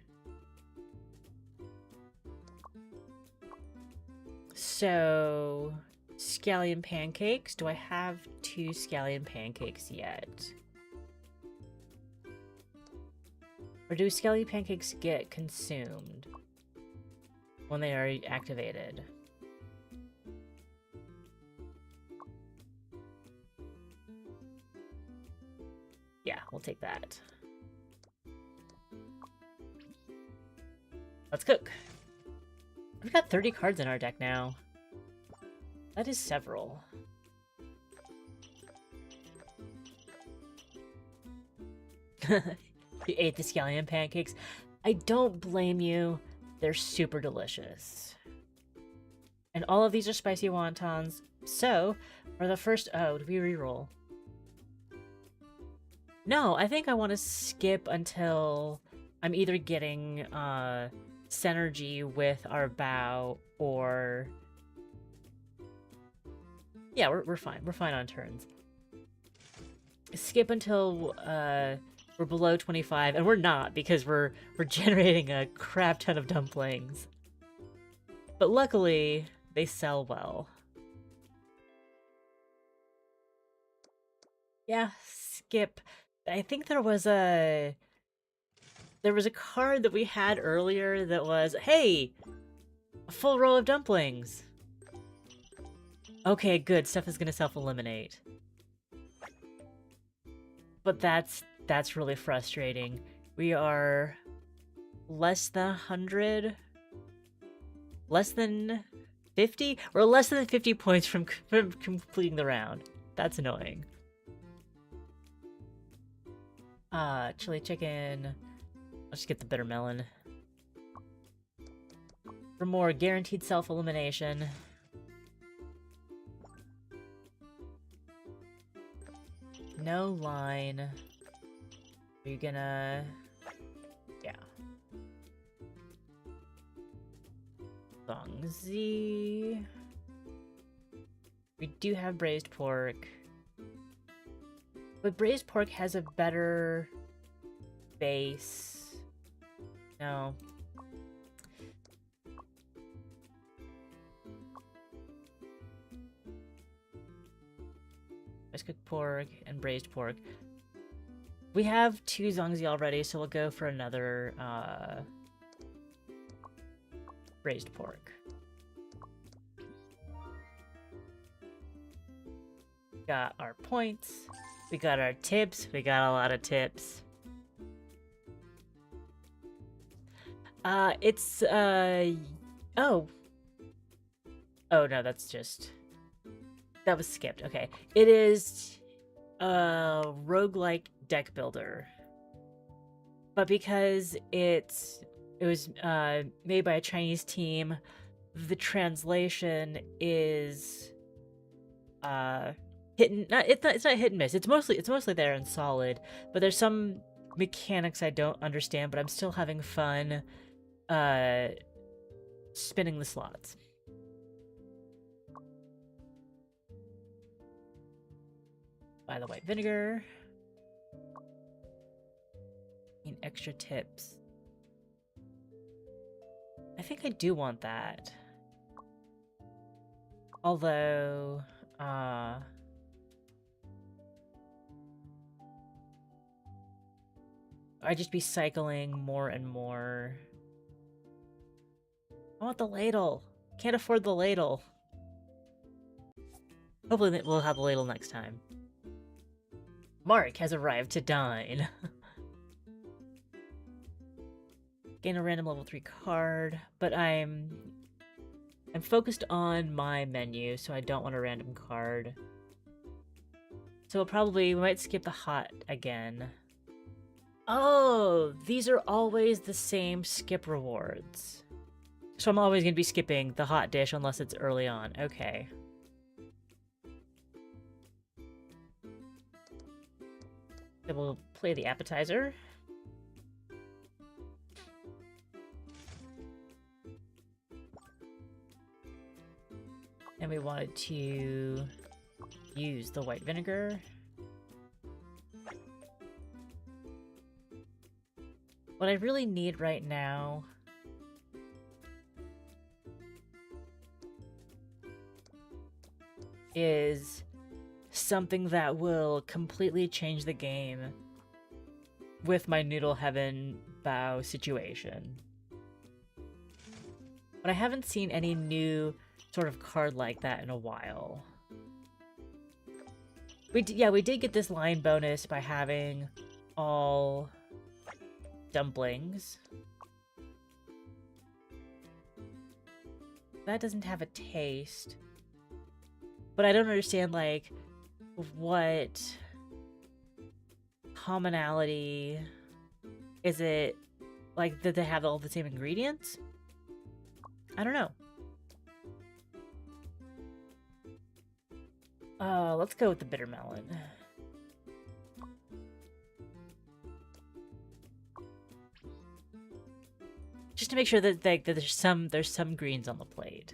So, scallion pancakes. Do I have 2 scallion pancakes yet? Or do scallion pancakes get consumed when they are activated? Yeah, we'll take that. Let's cook. We've got 30 cards in our deck now. That is several. You ate the scallion pancakes. I don't blame you. They're super delicious. And all of these are spicy wontons. So, for the first... Oh, did we reroll? No, I think I want to skip until I'm either getting synergy with our bow or... Yeah, we're fine. We're fine on turns. Skip until we're below 25, and we're not because we're generating a crap ton of dumplings. But luckily, they sell well. Yeah, skip. I think there was a card that we had earlier that was, hey, a full row of dumplings. Okay, good. Stuff is gonna self-eliminate. But that's really frustrating. We are less than 100, less than 50? We're less than 50 points from completing the round. That's annoying. Chili chicken. Let's just get the bitter melon. For more guaranteed self-elimination. No line. Are you gonna... Yeah. Zongzi. We do have braised pork. But braised pork has a better base. No. Rice cooked pork and braised pork. We have 2 zongzi already, so we'll go for another braised pork. Got our points. We got our tips. We got a lot of tips. It's Oh. Oh, no, that's just... That was skipped. Okay. It is a roguelike deck builder. But because it was made by a Chinese team, the translation is it's not hit and miss. It's mostly there and solid, but there's some mechanics I don't understand, but I'm still having fun spinning the slots. Buy the white vinegar. Need extra tips. I think I do want that. Although, I'd just be cycling more and more. I want the ladle. Can't afford the ladle. Hopefully we'll have the ladle next time. Mark has arrived to dine. Gain a random level 3 card, but I'm focused on my menu, so I don't want a random card. So we might skip the hot again. Oh, these are always the same skip rewards. So I'm always going to be skipping the hot dish unless it's early on. Okay. Then we'll play the appetizer. And we wanted to use the white vinegar. What I really need right now is something that will completely change the game with my Noodle Heaven bow situation. But I haven't seen any new sort of card like that in a while. We did get this line bonus by having all dumplings. That doesn't have a taste. But I don't understand, like, what commonality is it? Like, did they have all the same ingredients? I don't know. Let's go with the bitter melon. Just to make sure that, that there's some greens on the plate.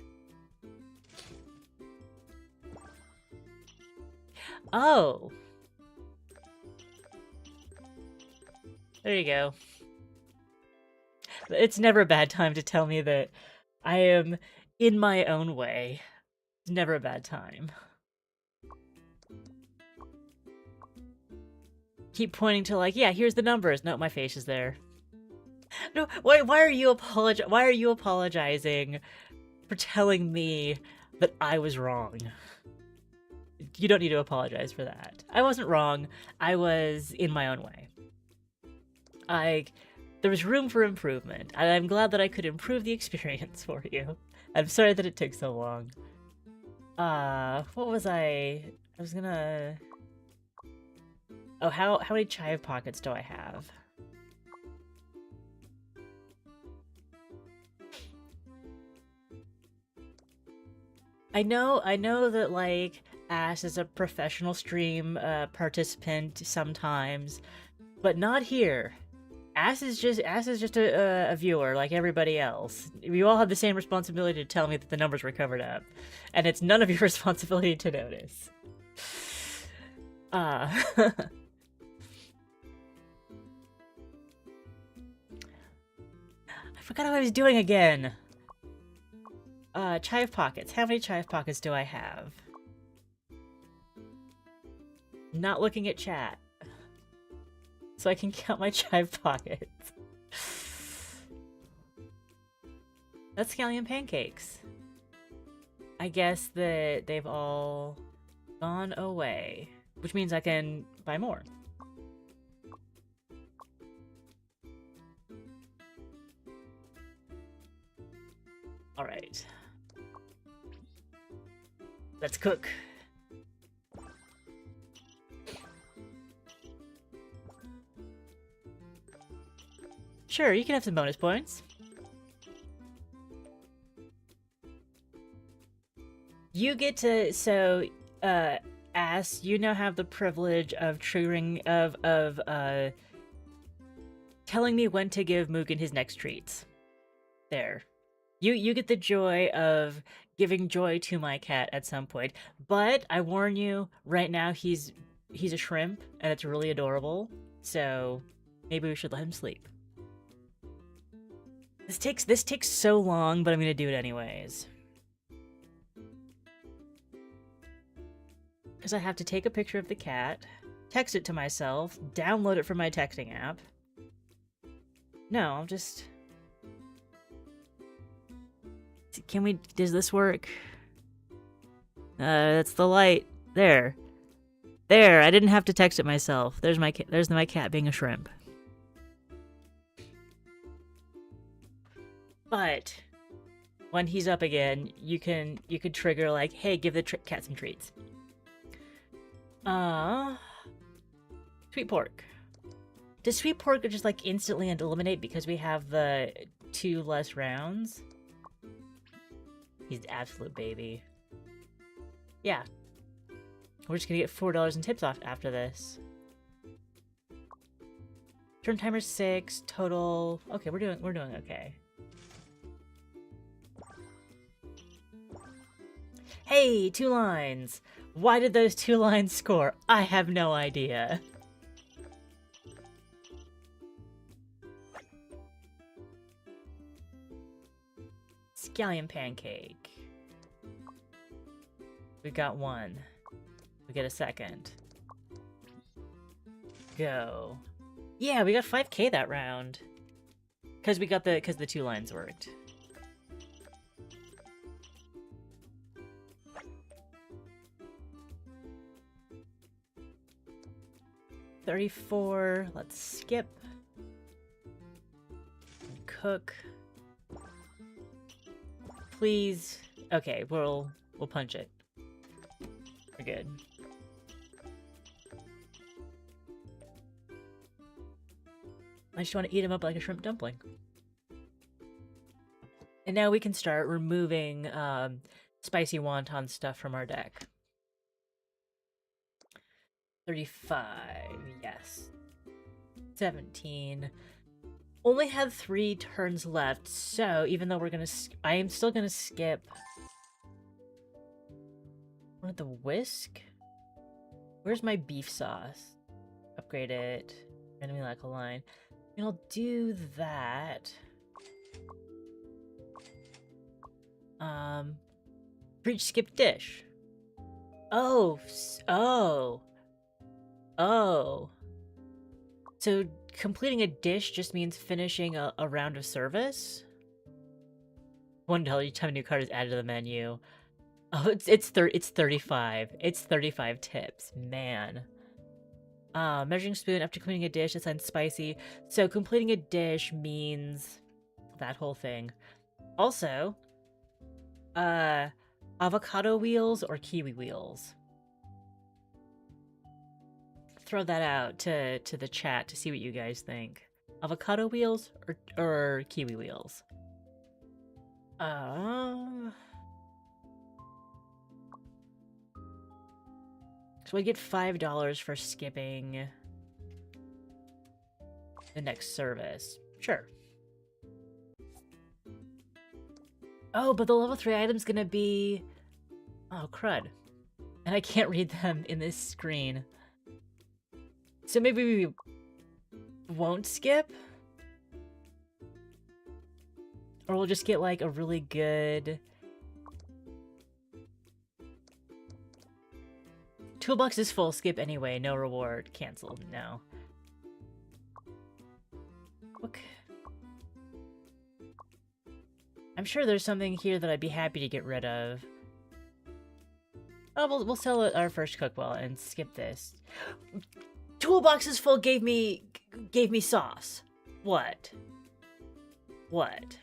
Oh. There you go. It's never a bad time to tell me that I am in my own way. It's never a bad time. Keep pointing to, like, yeah, here's the numbers. No, my face is there. No, why are you apologizing for telling me that I was wrong? You don't need to apologize for that. I wasn't wrong. I was in my own way. There was room for improvement, and I'm glad that I could improve the experience for you. I'm sorry that it took so long. What was I was gonna... Oh, how many chive pockets do I have? I know that, like, Ash is a professional stream participant sometimes, but not here. Ash is just a viewer like everybody else. You all have the same responsibility to tell me that the numbers were covered up, and it's none of your responsibility to notice. I forgot what I was doing again. Chive pockets. How many chive pockets do I have? Not looking at chat. So I can count my chive pockets. That's scallion pancakes. I guess that they've all gone away, which means I can buy more. Alright. Let's cook. Sure, you can have some bonus points. You get to, so, Ass, you now have the privilege of triggering, telling me when to give Mugen his next treats. There. You get the joy of giving joy to my cat at some point. But I warn you, right now he's a shrimp, and it's really adorable. So maybe we should let him sleep. This takes so long, but I'm gonna do it anyways. Because I have to take a picture of the cat, text it to myself, download it from my texting app. No, I'll just... Does this work? That's the light. There. There, I didn't have to text it myself. There's my cat being a shrimp. But when he's up again, you could trigger like, hey, give the cat some treats. Sweet pork. Does sweet pork just like instantly eliminate because we have the 2 less rounds? He's an absolute baby. Yeah. We're just gonna get $4 in tips off after this. Turn timer 6, total. Okay, we're doing okay. Hey, 2 lines! Why did those 2 lines score? I have no idea. Scallion pancake. We got 1. We get a second. Go. Yeah, we got 5k that round. Cause the 2 lines worked. $34. Let's skip. Cook. Please. Okay, we'll punch it. We're good. I just want to eat him up like a shrimp dumpling. And now we can start removing spicy wonton stuff from our deck. 35, yes. 17. Only have 3 turns left, so even though we're gonna, I am still gonna skip. Wanted the whisk? Where's my beef sauce? Upgrade it. Enemy like a line. And I'll do that. Reach skip dish. Oh. So completing a dish just means finishing a round of service? $1 each time a new card is added to the menu. Oh, it's 35. It's 35 tips. Man. Measuring spoon after completing a dish assigns spicy. So completing a dish means that whole thing. Also, avocado wheels or kiwi wheels. Throw that out to the chat to see what you guys think. Avocado wheels or kiwi wheels? So I get $5 for skipping the next service. Sure. Oh, but the level 3 item's gonna be... Oh, crud. And I can't read them in this screen. So maybe we won't skip? Or we'll just get, like, a really good... Toolbox is full, skip anyway, no reward, cancel, no. Okay. I'm sure there's something here that I'd be happy to get rid of. Oh, we'll sell our first cookwell and skip this. Toolbox is full gave me sauce. What? What?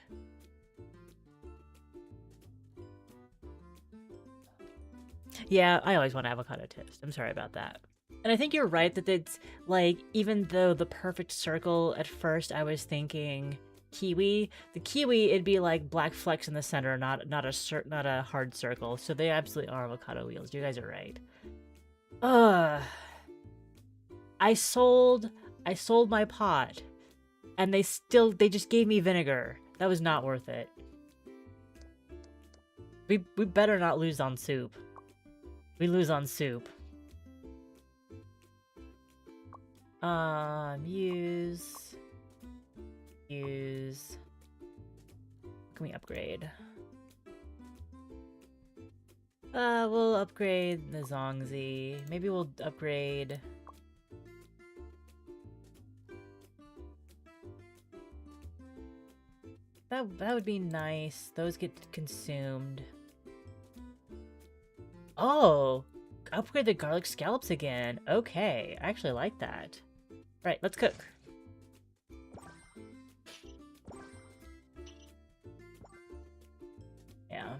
Yeah, I always want avocado toast. I'm sorry about that. And I think you're right that it's like, even though the perfect circle at first I was thinking kiwi, the kiwi it'd be like black flecks in the center, not a hard circle. So they absolutely are avocado wheels. You guys are right. Ugh. I sold my pot and they just gave me vinegar. That was not worth it. We better not lose on soup. We lose on soup. Use. What can we upgrade? We'll upgrade the Zongzi. Maybe we'll upgrade... That would be nice. Those get consumed. Oh! Upgrade the garlic scallops again. Okay, I actually like that. Right, let's cook. Yeah.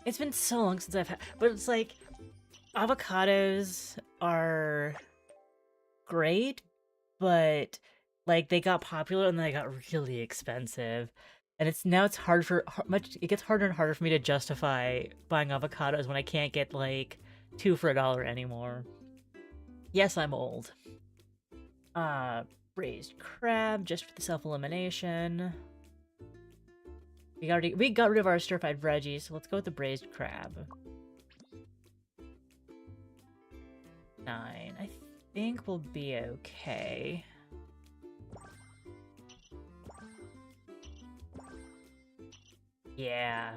It's been so long since I've had... But it's like... Avocados are... great, but... like, they got popular and then they got really expensive. And it's it gets harder and harder for me to justify buying avocados when I can't get, like, 2 for $1 anymore. Yes, I'm old. Braised crab, just for the self-elimination. We got rid of our stir-fried veggies, so let's go with the braised crab. 9. I think we'll be okay. Yeah.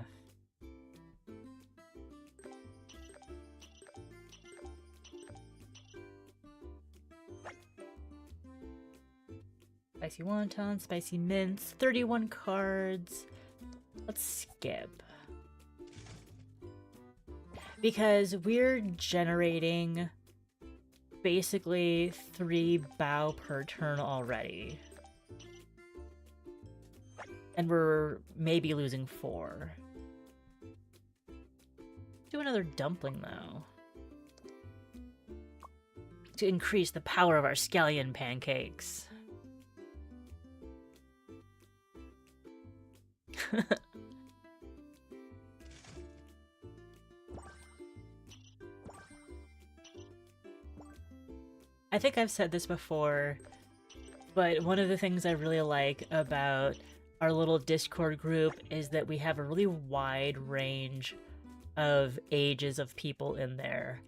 Spicy wonton, spicy mince, 31 cards. Let's skip. Because we're generating basically 3 bow per turn already. And we're maybe losing 4. Do another dumpling, though. To increase the power of our scallion pancakes. I think I've said this before, but one of the things I really like about our little Discord group is that we have a really wide range of ages of people in there.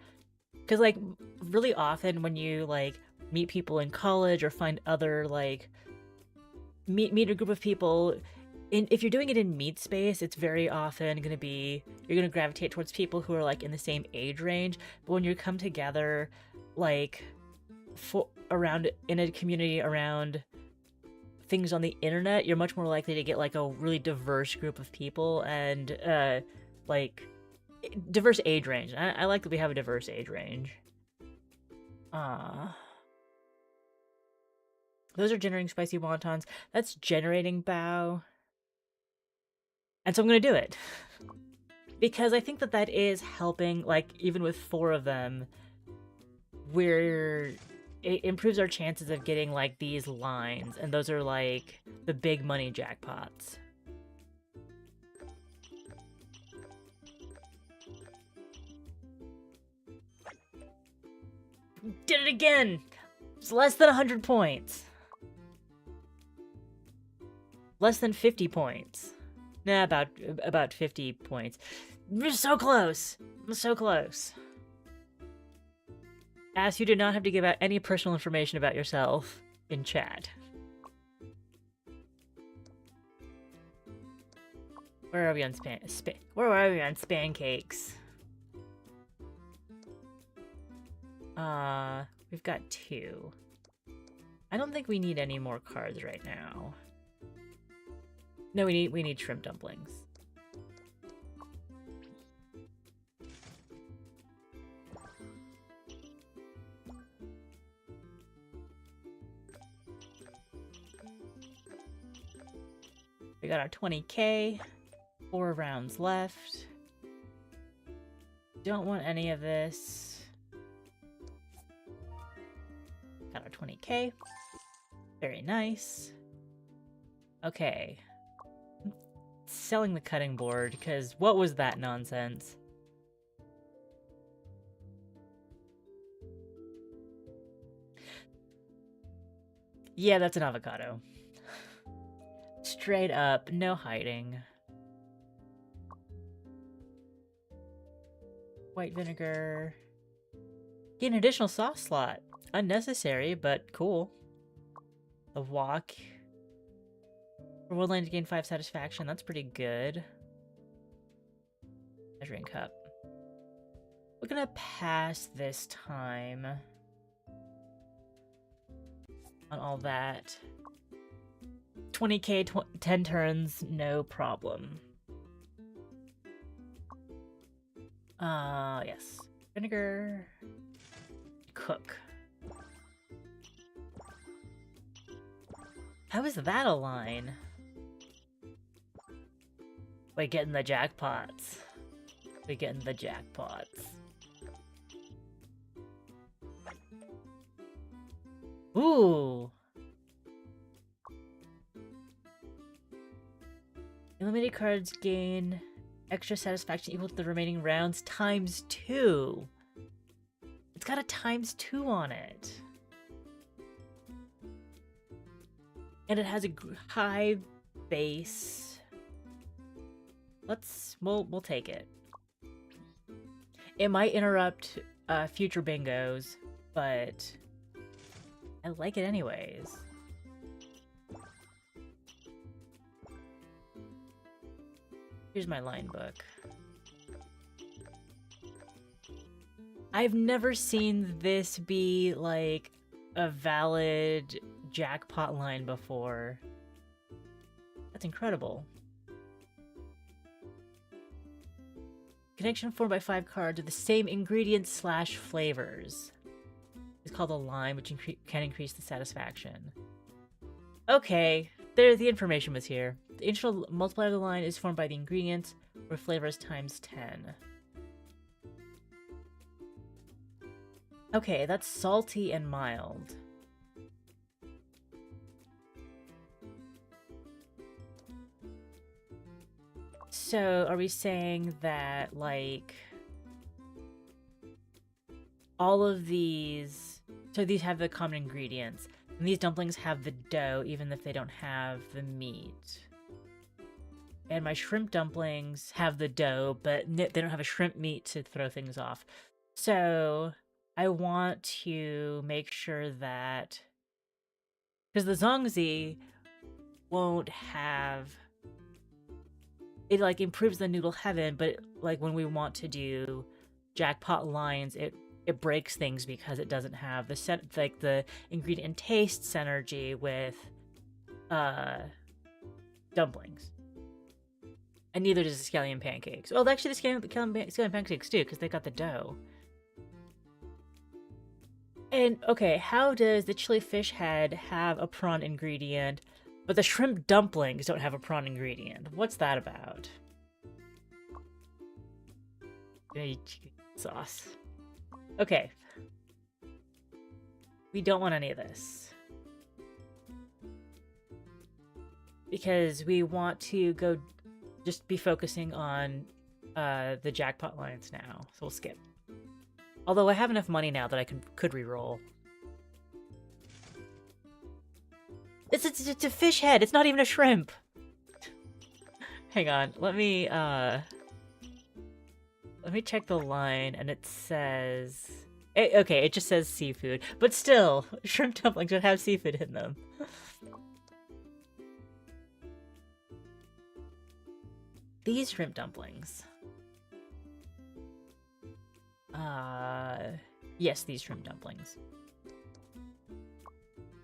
Because, like, really often when you, like, meet people in college or find other, like, meet a group of people, if you're doing it in meet space, it's very often going to be, you're going to gravitate towards people who are, like, in the same age range. But when you come together, like, in a community around things on the internet, you're much more likely to get, like, a really diverse group of people and, like, diverse age range. I like that we have a diverse age range. Those are generating spicy wontons. That's generating bow. And so I'm gonna do it. Because I think that is helping, like, even with 4 of them, it improves our chances of getting, like, these lines, and those are, like, the big money jackpots. Did it again! It's less than 100 points. Less than 50 points. Nah, about 50 points. We're so close! I'm so close. As you do not have to give out any personal information about yourself in chat. Where are we on Spancakes? We've got 2. I don't think we need any more cards right now. No, we need shrimp dumplings. We got our 20k, 4 rounds left. Don't want any of this. Got our 20k. Very nice. Okay. Selling the cutting board, because what was that nonsense? Yeah, that's an avocado. Straight up, no hiding. White vinegar. Get an additional sauce slot. Unnecessary, but cool. A walk. For woodland to gain 5 satisfaction, that's pretty good. Measuring cup. We're gonna pass this time on all that. 20k, 10 turns, no problem. Yes. Vinegar. Cook. How is that a line? We're getting the jackpots. We're getting the jackpots. Ooh! Eliminated cards gain extra satisfaction equal to the remaining rounds times 2. It's got a times 2 on it. And it has a high base. We'll take it. It might interrupt future bingos, but I like it anyways. Here's my line book. I've never seen this be like a valid jackpot line before. That's incredible. Connection formed by 5 cards with the same ingredients / flavors. It's called a line, which can increase the satisfaction. Okay, there. The information was here. The initial multiplier of the line is formed by the ingredients, where flavors times 10. Okay, that's salty and mild. So, are we saying that, like, all of these... So these have the common ingredients, and these dumplings have the dough, even if they don't have the meat. And my shrimp dumplings have the dough, but they don't have a shrimp meat to throw things off. So, I want to make sure that... Because the zongzi won't have... It, like, improves the noodle heaven, but, like, when we want to do jackpot lines, it breaks things because it doesn't have the ingredient and taste synergy with dumplings. And neither does the scallion pancakes. Well, actually, the scallion pancakes do, because they got the dough. And, okay, how does the chili fish head have a prawn ingredient, but the shrimp dumplings don't have a prawn ingredient? What's that about? Sauce. Okay. We don't want any of this. Because we want to just be focusing on the jackpot lines now. So we'll skip. Although I have enough money now that I could re-roll. It's a fish head. It's not even a shrimp. Hang on. Let me check the line, and it says... okay, it just says seafood. But still, shrimp dumplings would have seafood in them. These shrimp dumplings. Yes, these shrimp dumplings.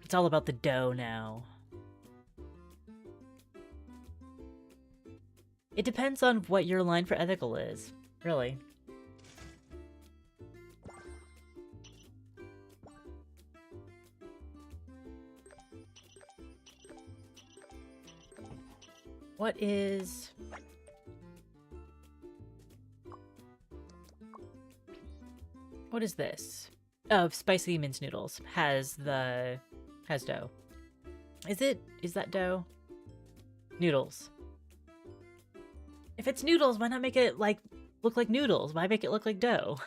It's all about the dough now. It depends on what your line for ethical is, really. What is... What is this? Oh, spicy minced noodles. Has dough. Is that dough? Noodles. If it's noodles, why not make it like look like noodles? Why make it look like dough?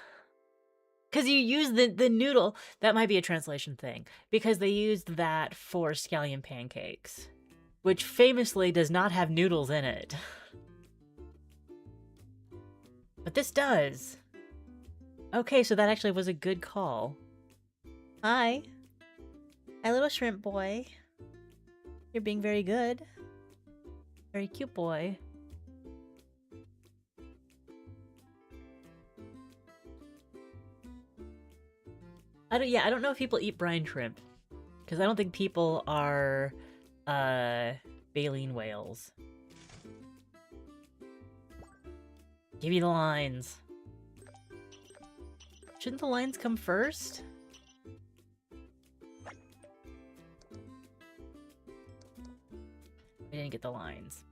Because you use the noodle. That might be a translation thing. Because they used that for scallion pancakes, which famously does not have noodles in it. But this does. Okay, so that actually was a good call. Hi. Hi, little shrimp boy. You're being very good. Very cute boy. I don't know if people eat brine shrimp. Because I don't think people are, baleen whales. Give me the lines. Shouldn't the lines come first? We didn't get the lines.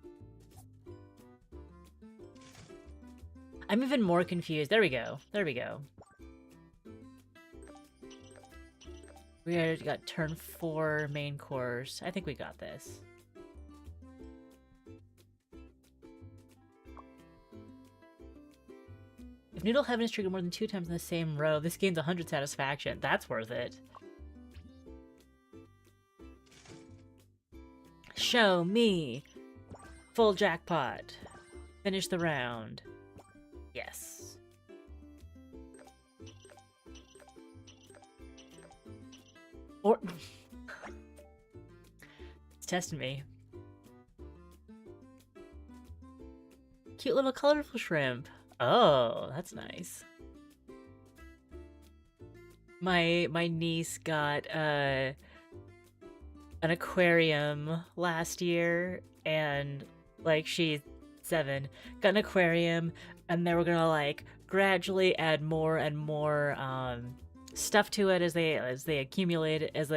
I'm even more confused. There we go. There we go. We already got turn 4 main course. I think we got this. If Noodle Heaven is triggered more than 2 times in the same row, this gains 100 satisfaction. That's worth it. Show me! Full jackpot. Finish the round. Yes. Or... It's testing me. Cute little colorful shrimp. Oh, that's nice. My niece got an aquarium last year, and like she's 7, got an aquarium, and they were gonna like gradually add more and more stuff to it as they accumulated, as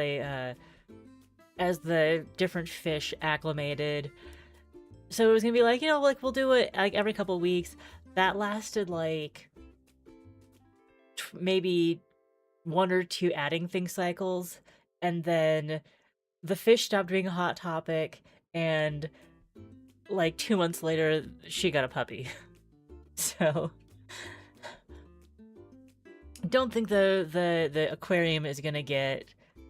the different fish acclimated. So it was gonna be like, you know, like we'll do it like every couple weeks. That lasted like maybe 1 or 2 adding thing cycles, and then the fish stopped being a hot topic, and like 2 months later she got a puppy. So don't think the aquarium is gonna get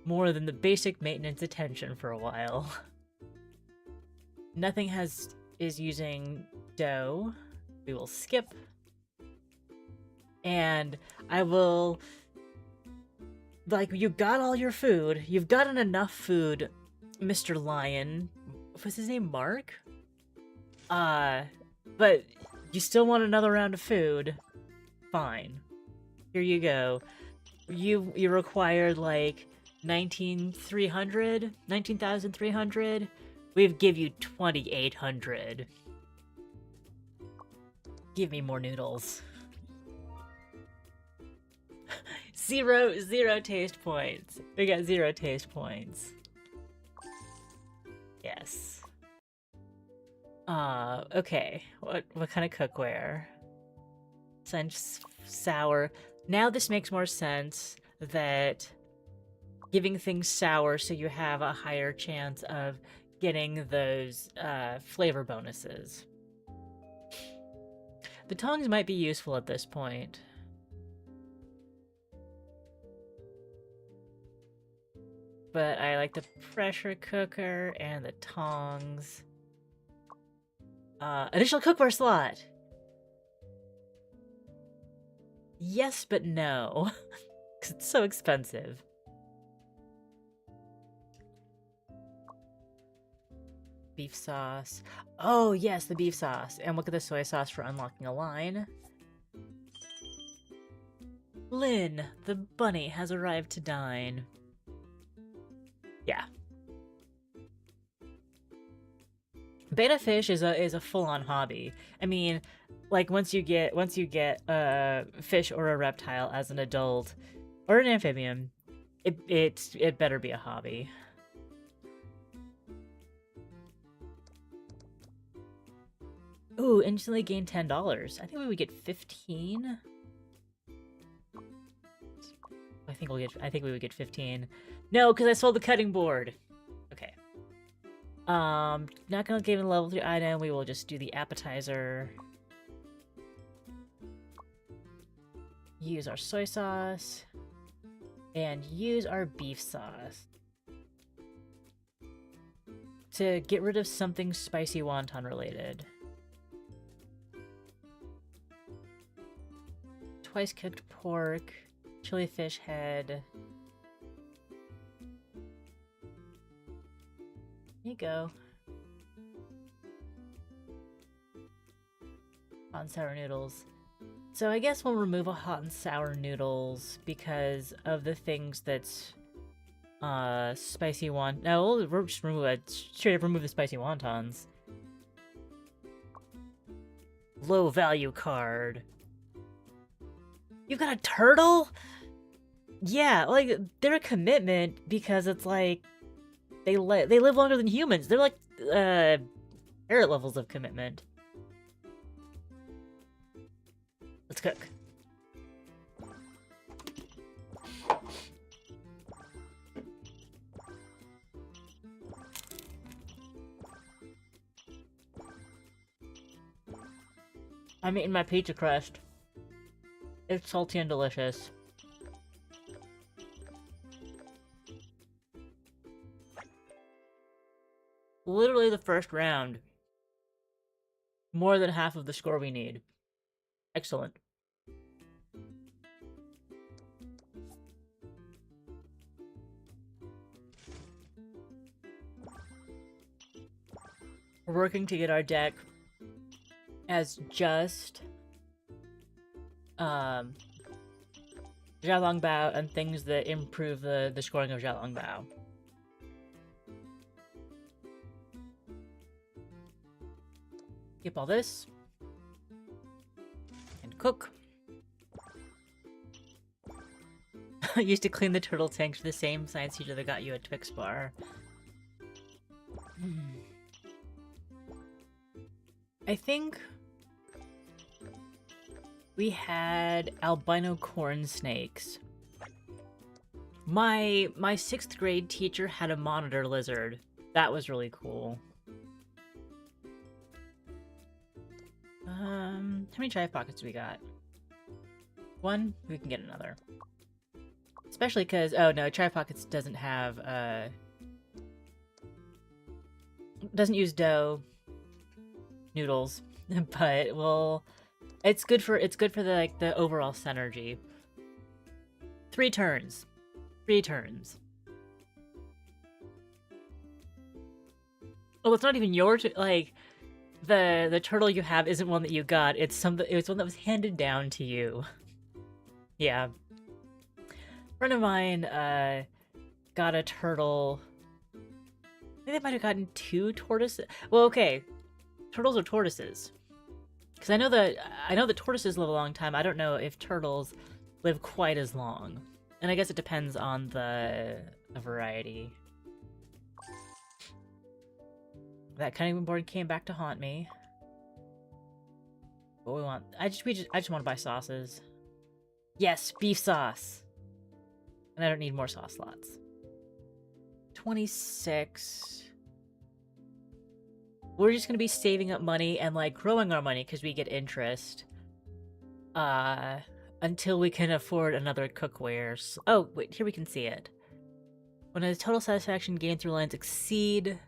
more than the basic maintenance attention for a while. Nothing is using dough. We will skip. And I will... Like, you got all your food. You've gotten enough food, Mr. Lion. Was his name Mark? But you still want another round of food. Fine. Here you go. You required, like, 19,300? 19,300? We've give you 2,800. Give me more noodles. Zero taste points. We got 0 taste points. Yes. Okay. What kind of cookware? Sense sour. Now this makes more sense that giving things sour so you have a higher chance of getting those flavor bonuses. The tongs might be useful at this point. But I like the pressure cooker and the tongs. Additional cookware slot! Yes, but no. Because it's so expensive. Beef sauce. Oh, yes, the beef sauce. And look at the soy sauce for unlocking a line. Lynn, the bunny, has arrived to dine. Yeah. Betta fish is a full-on hobby. I mean, like once you get a fish or a reptile as an adult or an amphibian, it better be a hobby. Ooh, instantly gain $10. I think we would get 15. I think we would get 15. No, because I sold the cutting board. Okay. Not gonna give a level 3 item. We will just do the appetizer. Use our soy sauce. And use our beef sauce. To get rid of something spicy wonton related. Twice cooked pork. Chili fish head. There you go. Hot and sour noodles. So I guess we'll remove a hot and sour noodles because of the things that's spicy wonton. No, we'll just remove it. Straight up remove the spicy wontons. Low value card. You got a turtle? Yeah, like they're a commitment because it's like they live longer than humans. They're like parrot levels of commitment. Let's cook. I'm eating my pizza crust. It's salty and delicious. Literally the first round. More than half of the score we need. Excellent. We're working to get our deck as just Xiaolong Bao and things that improve the scoring of Xiaolong Bao. Keep all this. And cook. Used to clean the turtle tank to the same science teacher that got you a Twix bar. I think we had albino corn snakes. My 6th grade teacher had a monitor lizard. That was really cool. How many chive pockets do we got? 1? We can get another. Especially because, oh no, chive pockets doesn't have, doesn't use dough, noodles, but well, it's good for the overall synergy. 3 turns. 3 turns. Oh, it's not even your like the turtle you have isn't one that you got. It's one that was handed down to you. Yeah. A friend of mine got a turtle. I think they might have gotten 2 tortoises. Well, okay. Turtles or tortoises? Because I know that tortoises live a long time. I don't know if turtles live quite as long. And I guess it depends on the variety. That cutting board came back to haunt me. What we want? I just want to buy sauces. Yes, beef sauce. And I don't need more sauce slots. 26. We're just gonna be saving up money and like growing our money because we get interest. Until we can afford another cookware. Oh, wait, here we can see it. When the total satisfaction gained through lines exceed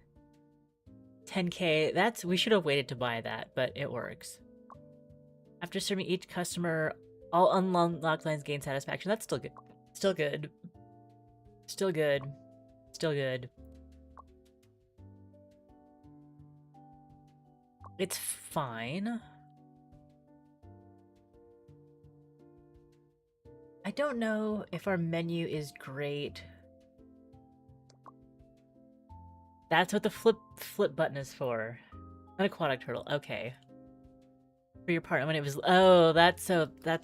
10k, we should have waited to buy that, but it works. After serving each customer, all unlocked lines gain satisfaction. That's still good. Still good. Still good. Still good. It's fine. I don't know if our menu is great. That's what the flip button is for. An aquatic turtle. Okay. For your partner when it was that's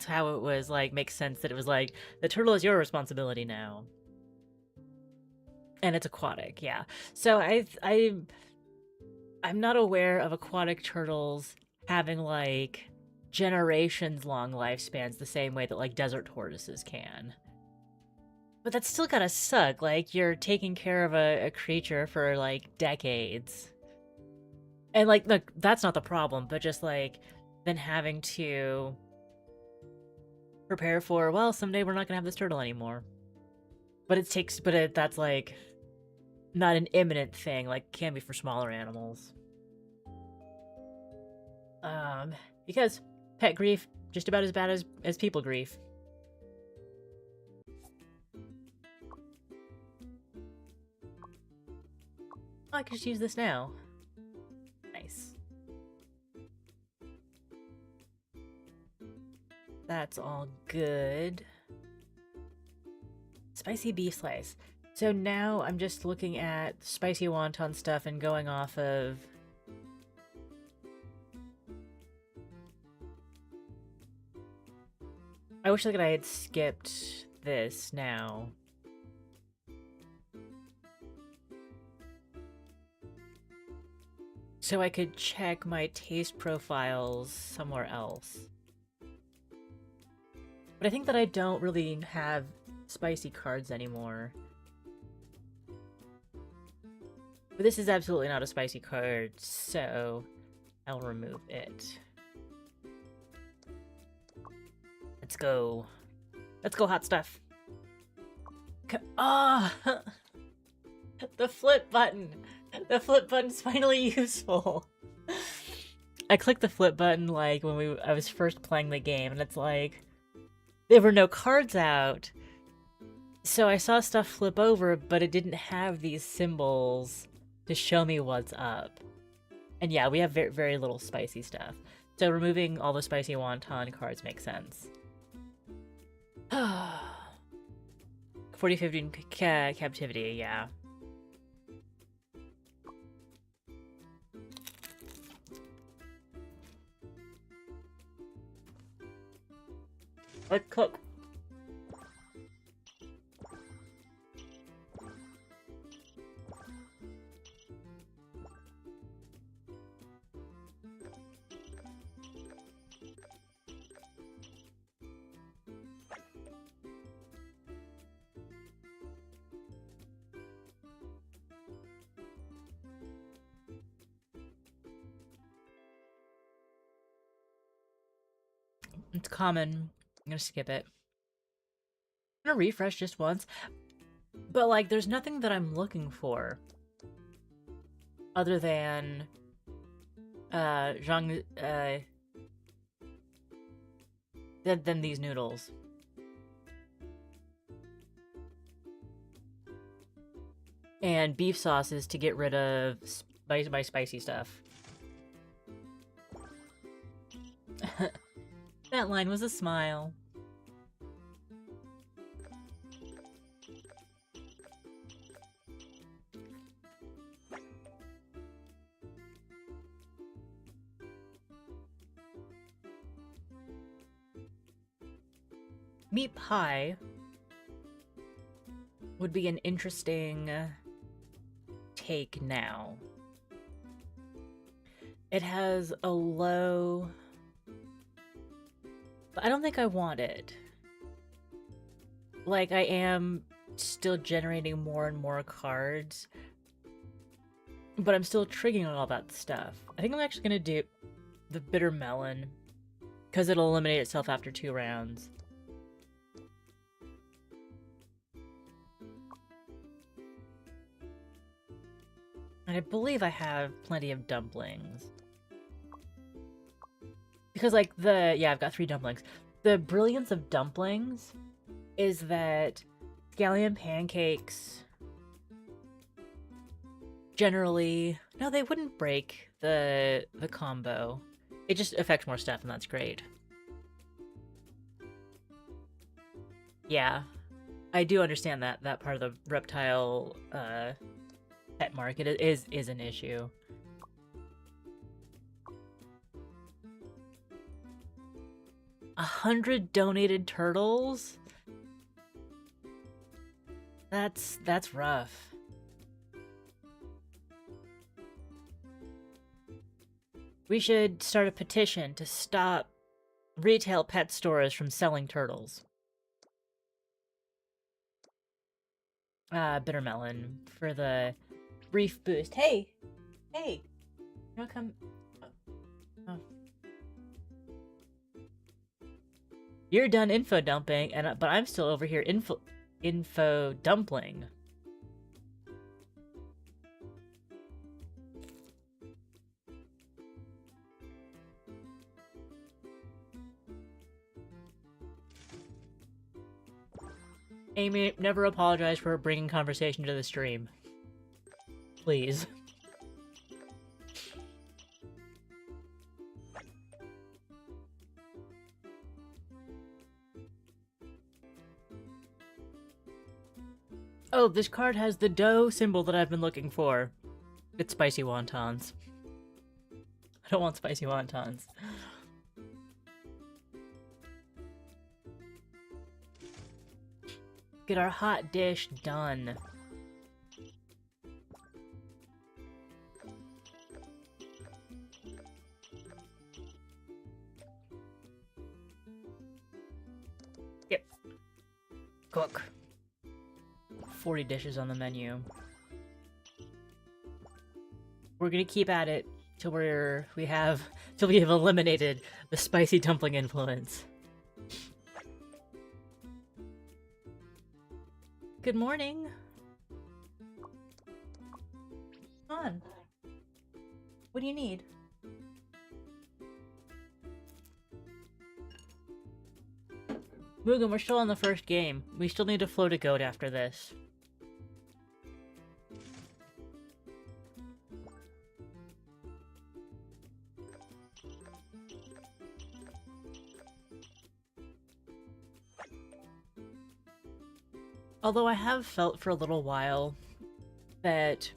how it was like makes sense that it was like the turtle is your responsibility now. And it's aquatic, yeah. So I'm not aware of aquatic turtles having like generations long lifespans the same way that like desert tortoises can. But that's still gotta suck. Like, you're taking care of a creature for, like, decades. And, like, look, that's not the problem, but just, like, then having to prepare for, well, someday we're not gonna have this turtle anymore. But that's, like, not an imminent thing, like, can be for smaller animals. Because pet grief, just about as bad as people grief. Oh, I can just use this now. Nice. That's all good. Spicy beef slice. So now I'm just looking at spicy wonton stuff and going off of... I wish I had skipped this now. So I could check my taste profiles somewhere else. But I think that I don't really have spicy cards anymore. But this is absolutely not a spicy card, so I'll remove it. Let's go. Let's go, hot stuff. Ah! Oh! The flip button! The flip button's finally useful! I clicked the flip button, like, when I was first playing the game, and it's like... There were no cards out! So I saw stuff flip over, but it didn't have these symbols to show me what's up. And yeah, we have very, very little spicy stuff. So removing all the spicy wonton cards makes sense. 40-50 captivity, yeah. Let's cook. It's common. I'm gonna skip it. I'm gonna refresh just once. But, like, there's nothing that I'm looking for. Other than... than these noodles. And beef sauces to get rid of my spicy stuff. That line was a smile. Meat pie would be an interesting take now. It has a low... But I don't think I want it. Like, I am still generating more and more cards, but I'm still triggering all that stuff. I think I'm actually gonna do the bitter melon, because it'll eliminate itself after 2 rounds. And I believe I have plenty of dumplings. Because, like, yeah, I've got 3 dumplings. The brilliance of dumplings is that scallion pancakes generally... No, they wouldn't break the combo. It just affects more stuff, and that's great. Yeah, I do understand that part of the reptile pet market is an issue. 100 donated turtles? That's rough. We should start a petition to stop retail pet stores from selling turtles. bitter melon for the brief boost. Hey! Hey! You wanna come... Oh. You're done info dumping, but I'm still over here info dumpling. Amy, never apologize for bringing conversation to the stream. Please. Oh, this card has the dough symbol that I've been looking for. It's spicy wontons. I don't want spicy wontons. Get our hot dish done. Yep. Cook. 40 dishes on the menu. We're gonna keep at it till we have eliminated the spicy dumpling influence. Good morning. Come on. What do you need? Mugen, we're still on the first game. We still need to float a goat after this. Although I have felt for a little while that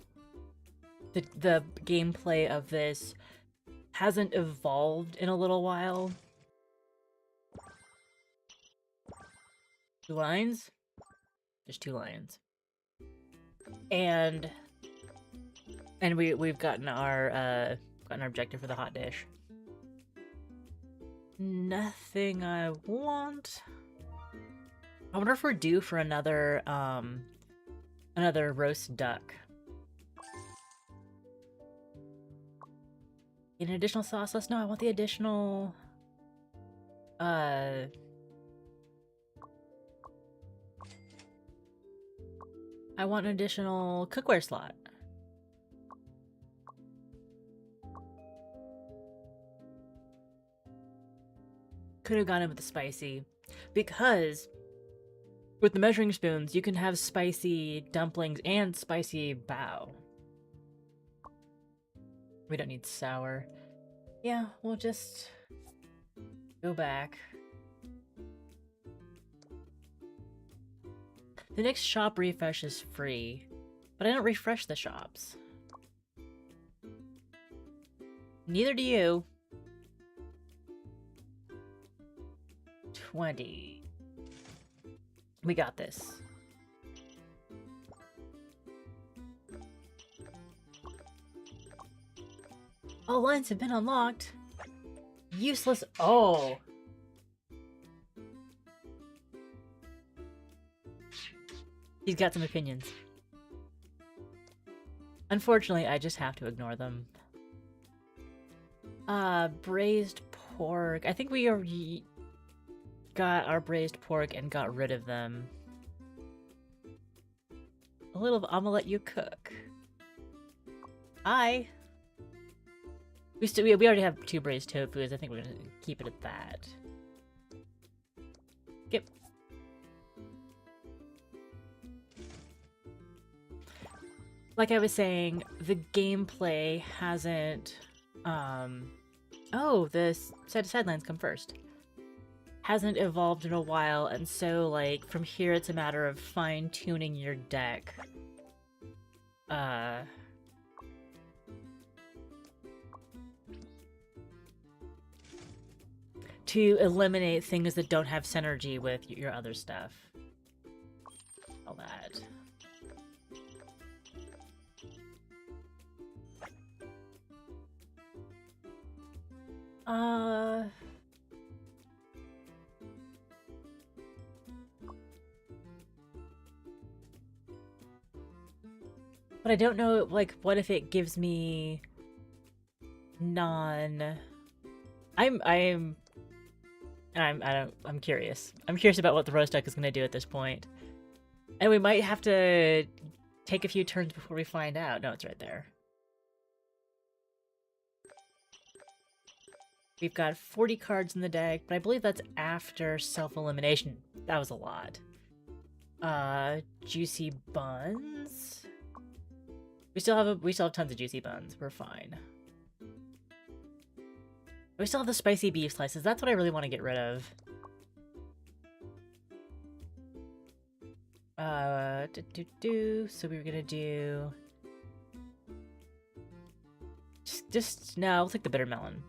the gameplay of this hasn't evolved in a little while. 2 lines? There's 2 lines. And we've gotten our objective for the hot dish. Nothing I want. I wonder if we're due for another roast duck. An additional sauce? No, I want the additional... I want an additional cookware slot. Could have gone in with the spicy. Because... with the measuring spoons, you can have spicy dumplings and spicy bao. We don't need sour. Yeah, we'll just go back. The next shop refresh is free, but I don't refresh the shops. Neither do you. 20. We got this. All lines have been unlocked. Useless. Oh. He's got some opinions. Unfortunately, I just have to ignore them. Braised pork. I think we already got our braised pork and got rid of them. A little of, I'm gonna let you cook. We already have 2 braised tofus. I think we're gonna keep it at that. Yep. Like I was saying, the gameplay hasn't oh, the sidelines come first. Hasn't evolved in a while, and so, like, from here it's a matter of fine-tuning your deck. To eliminate things that don't have synergy with your other stuff. All that. But I don't know, like, what if it gives me non... I'm curious. I'm curious about what the roast duck is going to do at this point. And we might have to take a few turns before we find out. No, it's right there. We've got 40 cards in the deck, but I believe that's after self-elimination. That was a lot. Juicy buns. We still have tons of juicy buns. We're fine. We still have the spicy beef slices. That's what I really want to get rid of. So we were gonna do... No, we'll take the bitter melon.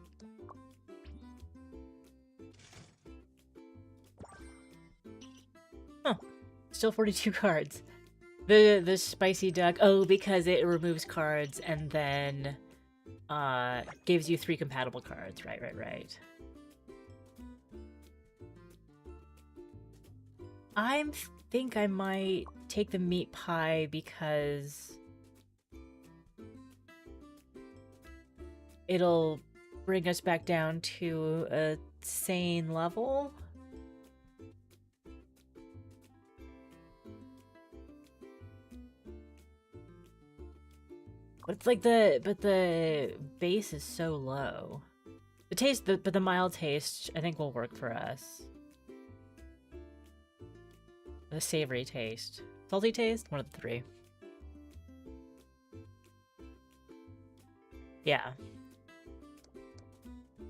Huh. Still 42 cards. The spicy duck... Oh, because it removes cards and then... gives you 3 compatible cards. Right. I think I might take the meat pie because it'll bring us back down to a sane level. But it's like the base is so low. But the mild taste I think will work for us. The savory taste. Salty taste? One of the 3. Yeah.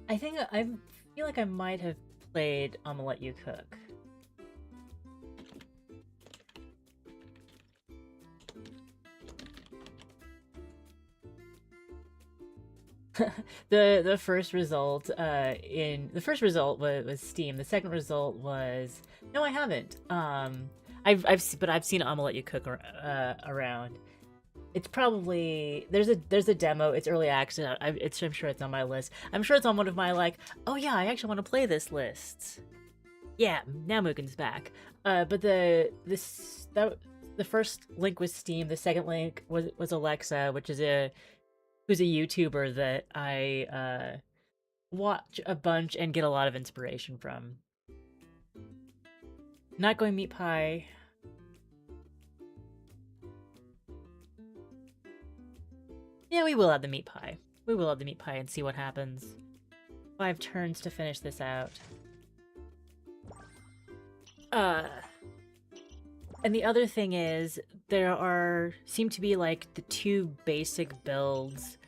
I feel like I might have played I'ma Let You Cook. The first result was Steam. The second result was no, I haven't. I've seen I'ma Let You Cook around. It's probably there's a demo. It's early access. I'm sure it's on my list. I'm sure it's on one of my like. Oh yeah, I actually want to play this lists. Yeah, now Mugen's back. But the first link was Steam. The second link was Alexa, who's a YouTuber that I watch a bunch and get a lot of inspiration from. Not going meat pie. Yeah, we will have the meat pie. We will have the meat pie and see what happens. 5 turns to finish this out. And the other thing is, seem to be like the 2 basic builds,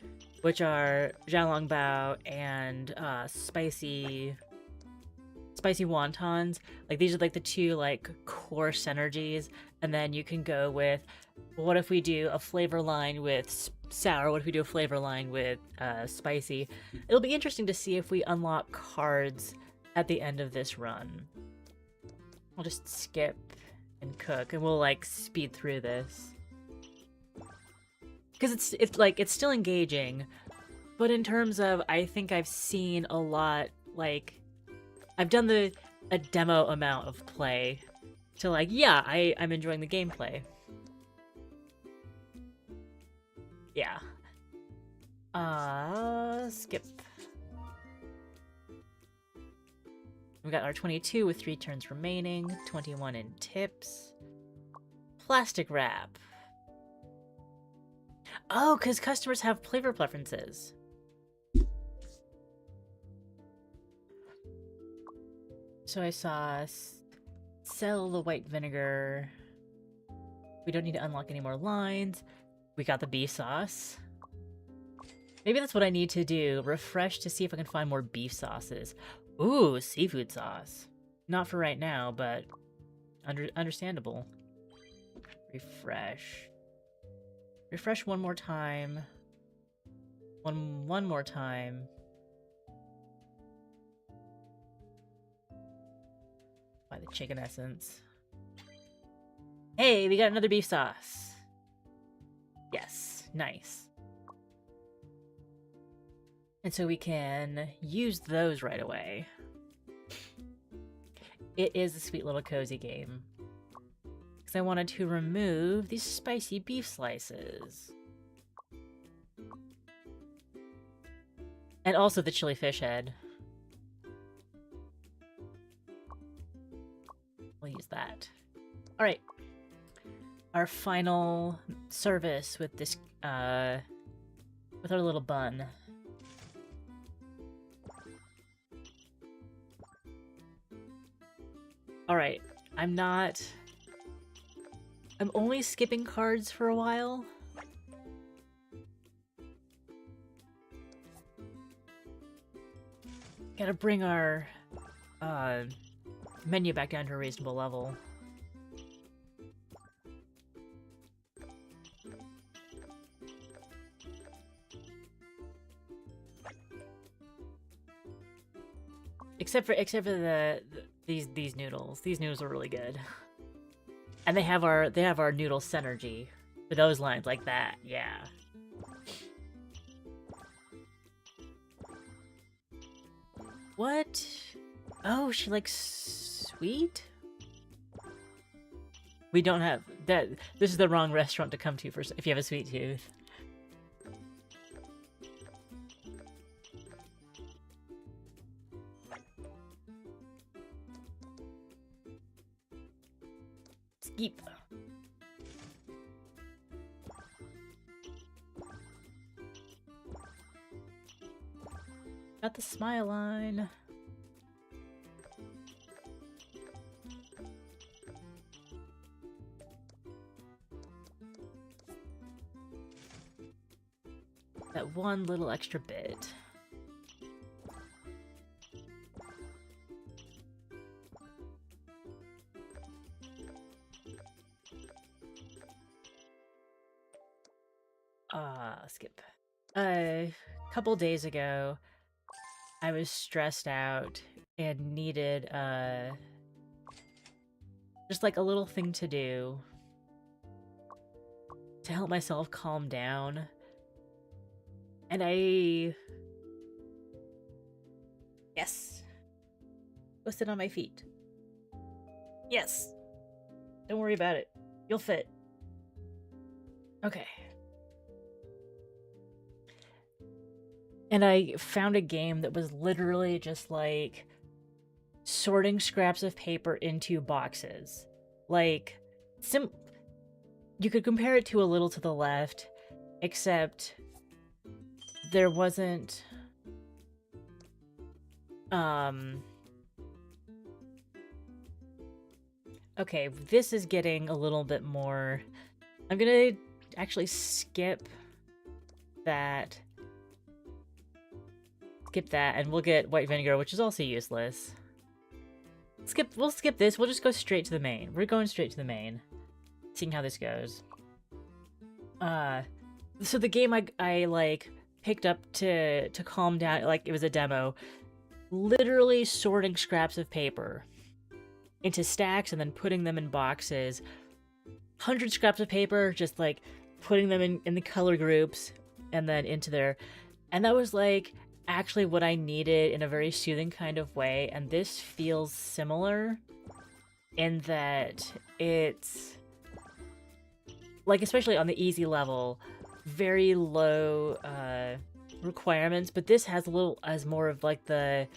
which are Xiaolongbao and spicy wontons. Like these are like the 2 like core synergies, and then you can go with, well, what if we do a flavor line with sour? What if we do a flavor line with spicy? It'll be interesting to see if we unlock cards at the end of this run. I'll just skip and cook, and we'll like speed through this because it's still engaging, but in terms of I think I've seen a lot, like I've done a demo amount of play to like, yeah, I'm enjoying the gameplay. Yeah. Skip. We got our 22 with 3 turns remaining, 21 in tips. Plastic wrap. Oh, because customers have flavor preferences. So I saw sell the white vinegar. We don't need to unlock any more lines. We got the beef sauce. Maybe that's what I need to do. Refresh to see if I can find more beef sauces. Ooh, seafood sauce. Not for right now, but understandable. Refresh. Refresh one more time. One more time. Buy the chicken essence. Hey, we got another beef sauce. Yes, nice. And so we can use those right away. It is a sweet little cozy game. because I wanted to remove these spicy beef slices. And also the chili fish head. We'll use that. All right. Our final service with this, with our little bun. All right. I'm only skipping cards for a while. Gotta bring our menu back down to a reasonable level. Except for these noodles. These noodles are really good. And they have our noodle synergy for those lines like that. Yeah. What? Oh, she likes sweet? We don't have that. This is the wrong restaurant to come to for if you have a sweet tooth. Skip. Got the smile line. That one little extra bit. Skip. A couple days ago, I was stressed out and needed, just like a little thing to do to help myself calm down. And yes. Go sit on my feet. Yes. Don't worry about it. You'll fit. Okay. And I found a game that was literally just like sorting scraps of paper into boxes. Like, you could compare it to A Little to the Left, except there wasn't okay, this is getting a little bit more. I'm gonna actually skip that. Skip that, and we'll get white vinegar, which is also useless. We'll skip this. We'll just go straight to the main. We're going straight to the main. Seeing how this goes. So the game I like picked up to calm down, like it was a demo, literally sorting scraps of paper into stacks and then putting them in boxes. 100 scraps of paper, just like putting them in the color groups and then into there. And that was like actually what I needed in a very soothing kind of way, and this feels similar in that it's like, especially on the easy level, very low requirements, but this has more of like the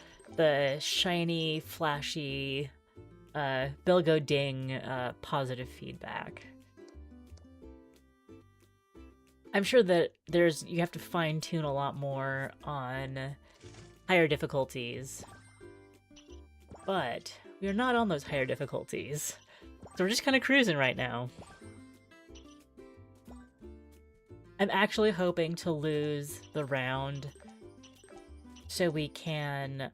shiny, flashy, Bill Go Ding positive feedback. I'm sure that you have to fine-tune a lot more on higher difficulties. But we are not on those higher difficulties. So we're just kind of cruising right now. I'm actually hoping to lose the round so we can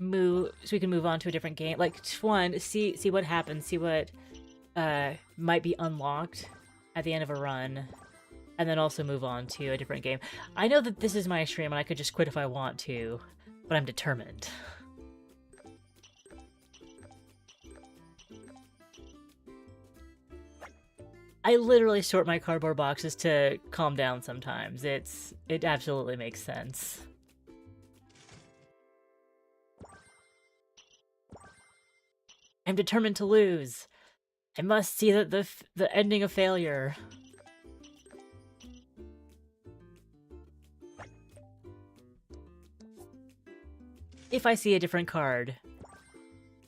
move on to a different game. Like, one, see what happens, see what might be unlocked at the end of a run, and then also move on to a different game. I know that this is my stream and I could just quit if I want to, but I'm determined. I literally sort my cardboard boxes to calm down sometimes. It absolutely makes sense. I'm determined to lose. I must see the ending of failure. If I see a different card.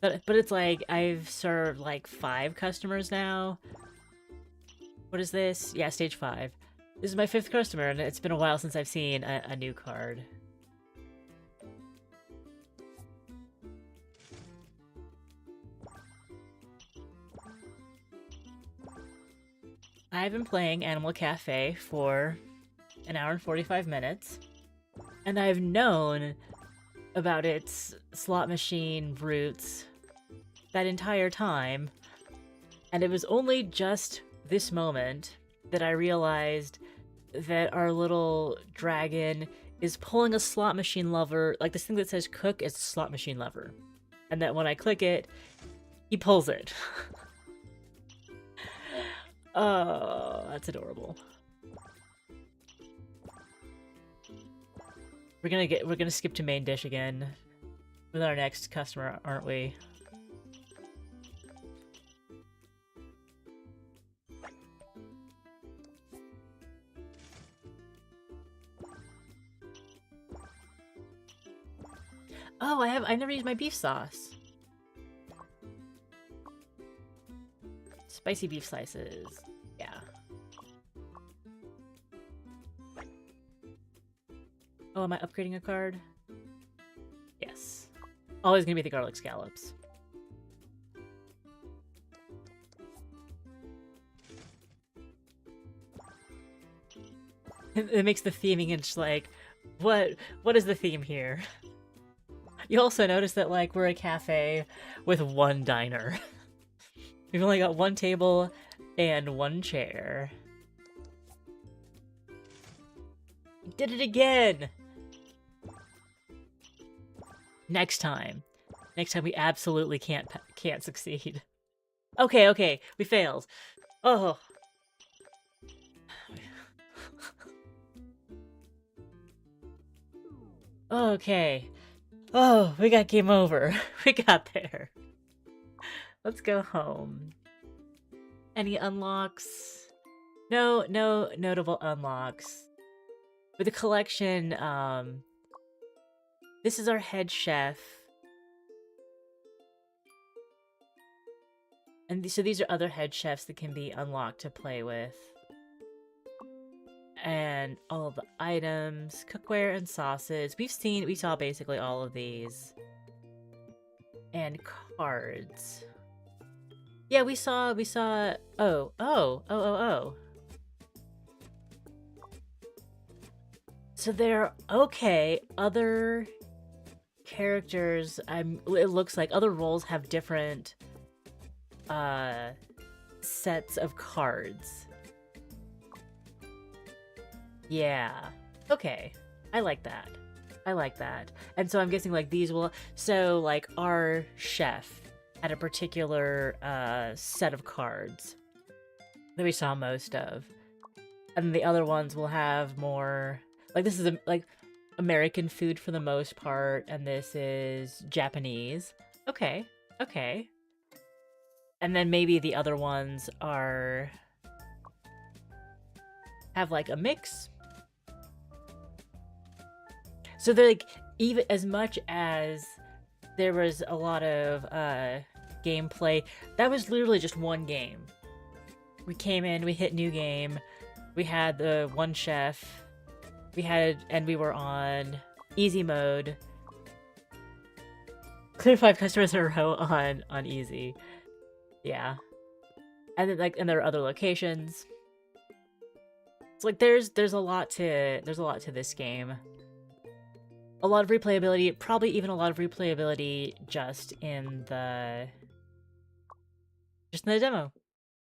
But it's like, I've served like 5 customers now. What is this? Yeah, stage 5. This is my 5th customer, and it's been a while since I've seen a new card. I've been playing Animal Cafe for an hour and 45 minutes, and I've known about its slot machine roots that entire time, and it was only just this moment that I realized that our little dragon is pulling a slot machine lever, like this thing that says cook is a slot machine lever, and that when I click it, he pulls it. Oh, that's adorable. We're gonna skip to main dish again with our next customer, aren't we? Oh, I've never used my beef sauce. Spicy beef slices. Yeah. Oh, am I upgrading a card? Yes. Always gonna be the garlic scallops. It makes the theming and just like, what is the theme here? You also notice that like we're a cafe with 1 diner. We've only got 1 table and 1 chair. We did it again! Next time. Next time we absolutely can't succeed. Okay, we failed. Oh. Okay. Oh, we got game over. We got there. Let's go home. Any unlocks? No notable unlocks. With the collection, this is our head chef. And so these are other head chefs that can be unlocked to play with. And all of the items, cookware and sauces. We saw basically all of these. And cards. Yeah, we saw, oh. So there are, okay, other characters, it looks like other roles have different, sets of cards. Yeah. Okay. I like that. And so I'm guessing, like, these will... So, like, our chef had a particular, set of cards that we saw most of. And the other ones will have more... Like, this is, like, American food for the most part, and this is Japanese. Okay. And then maybe the other ones are... have, like, a mix. So they're like, even as much as there was a lot of gameplay, that was literally just 1 game. We came in, we hit new game, we had the 1 chef, and we were on easy mode. Clear 5 customers in a row on easy. Yeah. And then and there are other locations. It's like there's a lot to this game. A lot of replayability, probably even a lot of replayability just in the demo.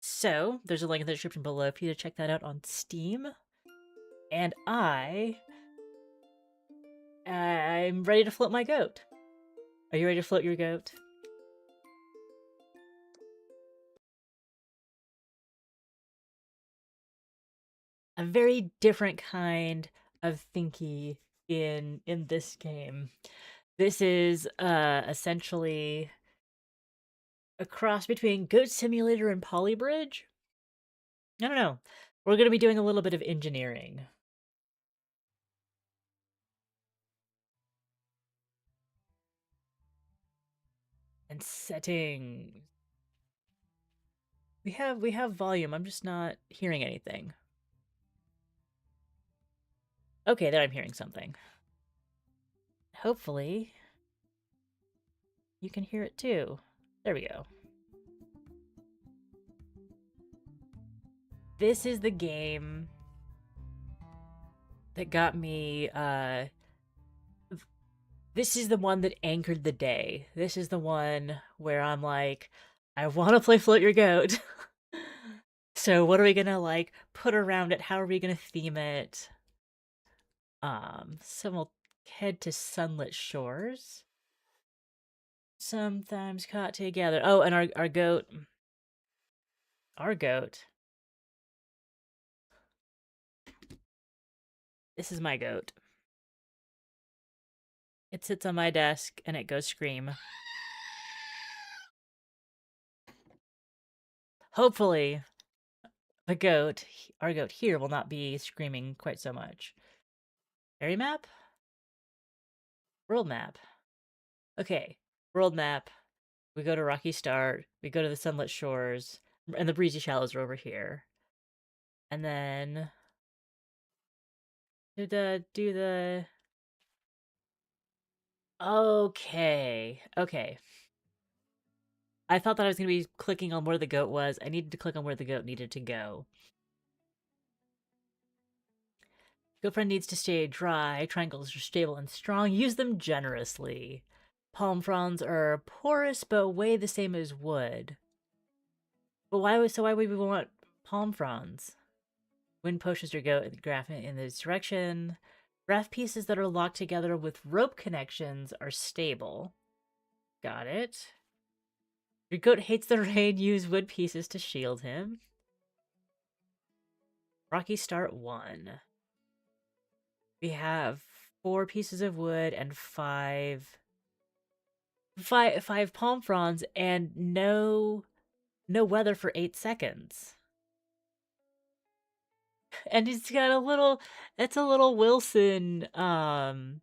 So, there's a link in the description below for you to check that out on Steam. And I'm ready to float my goat. Are you ready to float your goat? A very different kind of thinky in this game. This is essentially A cross between Goat Simulator and Polybridge? I don't know. We're going to be doing a little bit of engineering. And settings. We have volume. I'm just not hearing anything. Okay, there I'm hearing something. Hopefully you can hear it too. There we go. This is the game that got me this is the one that anchored the day. This is the one where I'm like, I want to play Float Your Goat. So what are we gonna like put around it? How are we gonna theme it? So we'll head to Sunlit Shores. Sometimes caught together. Oh, and our goat. Our goat. This is my goat. It sits on my desk and it goes scream. Hopefully, the goat, our goat here, will not be screaming quite so much. Area map? World map. Okay, world map. We go to Rocky Start. We go to the Sunlit Shores. And the Breezy Shallows are over here. And then do the Okay. I thought that I was going to be clicking on where the goat was. I needed to click on where the goat needed to go. Goat friend needs to stay dry. Triangles are stable and strong. Use them generously. Palm fronds are porous but weigh the same as wood. But why would we want palm fronds? Wind pushes your goat and graph in this direction. Raft pieces that are locked together with rope connections are stable. Got it. Your goat hates the rain. Use wood pieces to shield him. Rocky Start 1. We have 4 pieces of wood and five palm fronds and no weather for 8 seconds. And he's got it's a little Wilson volleyball.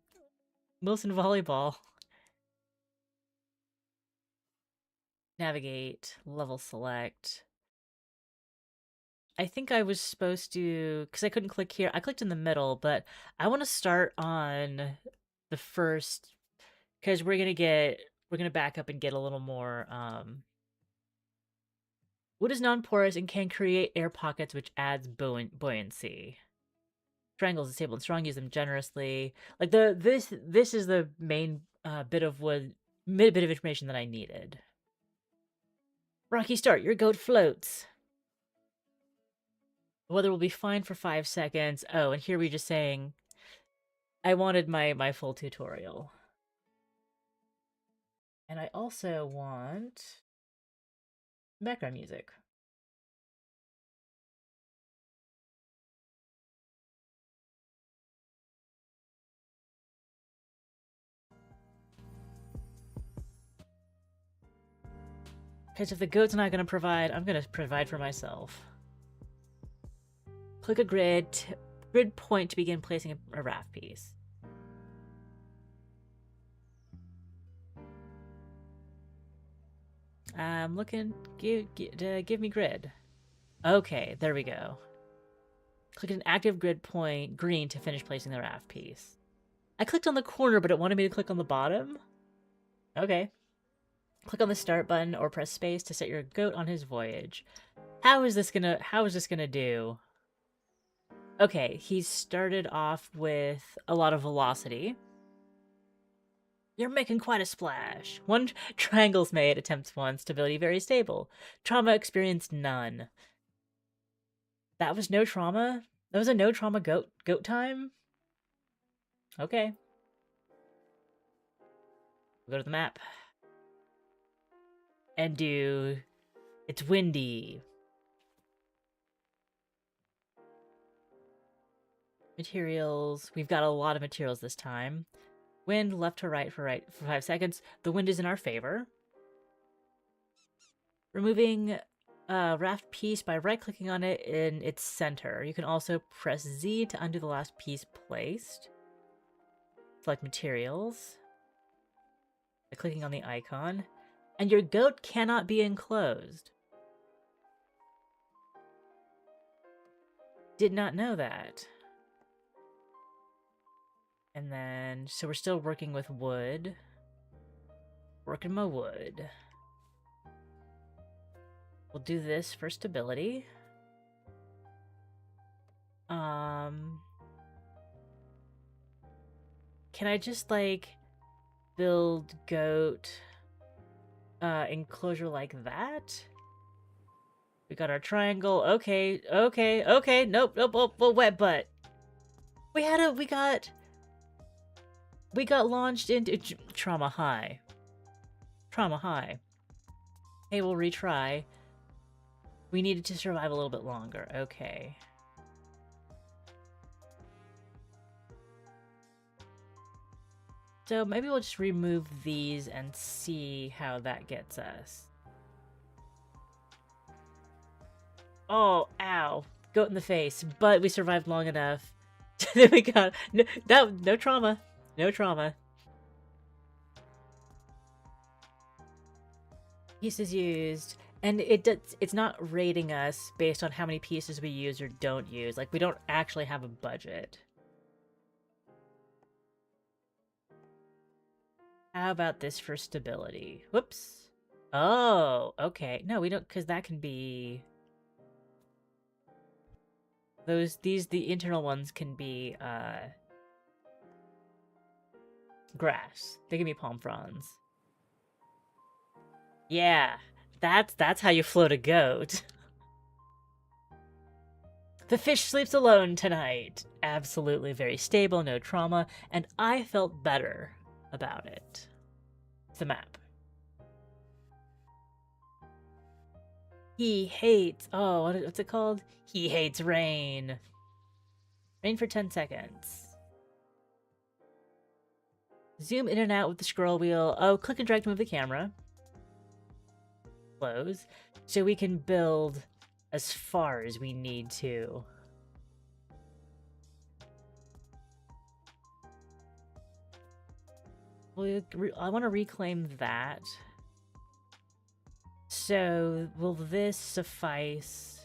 Navigate, level select. I think I was supposed to, because I couldn't click here. I clicked in the middle, but I want to start on the first, because we're gonna back up and get a little more. Wood is non-porous and can create air pockets, which adds buoyancy. Triangles is stable and strong. Use them generously. Like this is the main bit of information that I needed. Rocky Start. Your goat floats. Weather will be fine for 5 seconds. Oh, and here we're just saying I wanted my full tutorial. And I also want background music. Because if the goat's not going to provide, I'm going to provide for myself. Click a grid point to begin placing a raft piece. I'm looking. Give me grid. Okay, there we go. Click an active grid point, green, to finish placing the raft piece. I clicked on the corner, but it wanted me to click on the bottom. Okay. Click on the start button or press space to set your goat on his voyage. How is this gonna do? Okay, he started off with a lot of velocity. You're making quite a splash. 1 triangles made, attempts 1, stability very stable. Trauma experienced none. That was no trauma? That was a no trauma goat time? Okay. We'll go to the map. And do... It's windy. Materials. We've got a lot of materials this time. Wind left to right for 5 seconds. The wind is in our favor. Removing a raft piece by right-clicking on it in its center. You can also press Z to undo the last piece placed. Select materials by clicking on the icon. And your goat cannot be enclosed. Did not know that. And then, so we're still working with wood. Working my wood. We'll do this for stability. Can I just, like, build goat enclosure like that? We got our triangle. Okay. Nope. Oh, wet butt. We got launched into trauma high. Hey, we'll retry. We needed to survive a little bit longer. Okay. So maybe we'll just remove these and see how that gets us. Oh, ow. Goat in the face. But we survived long enough. Then we got... No trauma. No trauma. Pieces used. And it's not rating us based on how many pieces we use or don't use. Like, we don't actually have a budget. How about this for stability? Whoops. Oh, okay. No, we don't, because that can be... the internal ones can be, grass. They can be palm fronds. Yeah, that's how you float a goat. The fish sleeps alone tonight. Absolutely very stable, no trauma, and I felt better about it. It's the map. He hates... Oh, what's it called? He hates rain. Rain for 10 seconds. Zoom in and out with the scroll wheel. Oh, click and drag to move the camera. Close. So we can build as far as we need to. I want to reclaim that. So, will this suffice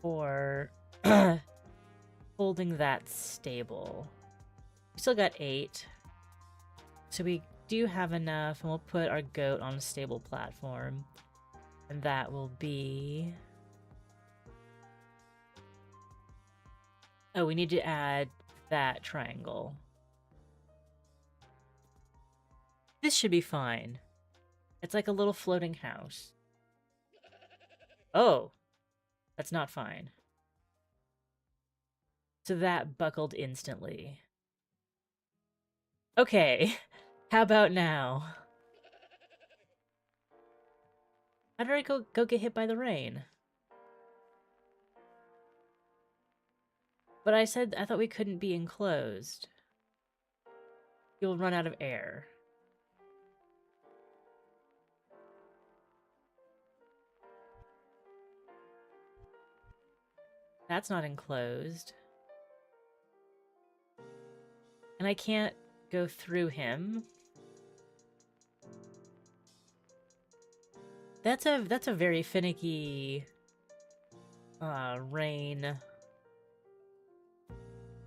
for holding that stable? We still got 8. So we do have enough, and we'll put our goat on a stable platform. And that will be... Oh, we need to add that triangle. This should be fine. It's like a little floating house. Oh, that's not fine. So that buckled instantly. Okay, how about now? How did I go get hit by the rain? But I thought we couldn't be enclosed. You'll run out of air. That's not enclosed. And I can't go through him. That's a very finicky rain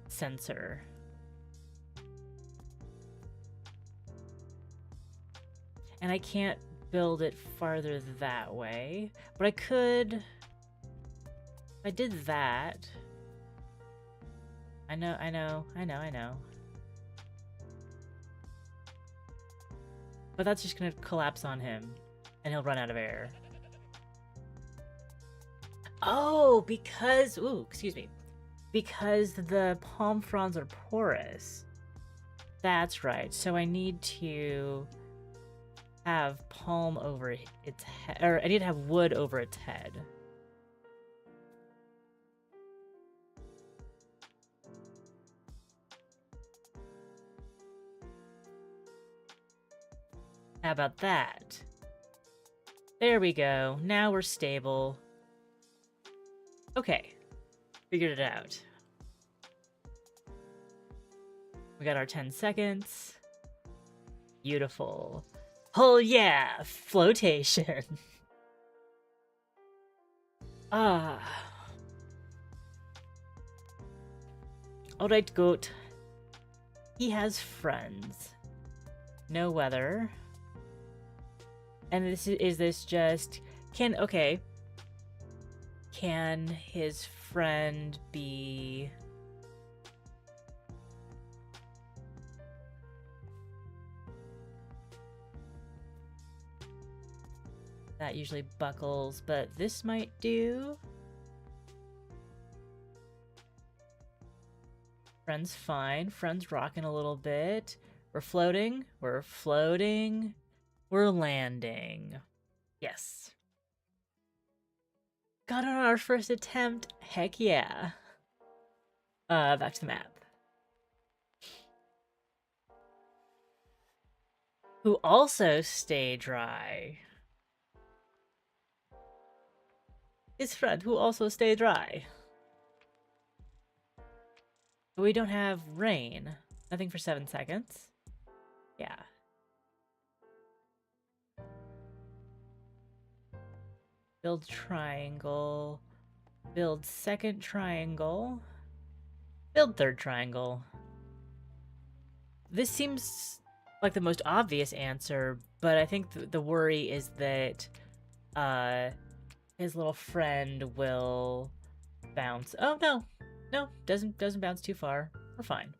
sensor. And I can't build it farther that way, but I could. If I did that. I know. But that's just gonna collapse on him, and he'll run out of air. Oh, because... Ooh, excuse me. Because the palm fronds are porous. That's right. So I need to have palm over its head, or I need to have wood over its head. How about that? There we go. Now we're stable. Okay. Figured it out. We got our 10 seconds. Beautiful. Oh yeah! Flotation. Ah. Alright, goat. He has friends. No weather. And is this just... Okay. Can his friend be... That usually buckles, but this might do. Friend's fine. Friend's rocking a little bit. We're floating. We're floating. We're landing. Yes. Got on our first attempt. Heck yeah. Back to the map. Who also stay dry. His friend who also stay dry. But we don't have rain. Nothing for 7 seconds. Yeah. Build triangle. Build second triangle. Build third triangle. This seems like the most obvious answer, but I think the worry is that his little friend will bounce. Oh no. No, doesn't bounce too far. We're fine.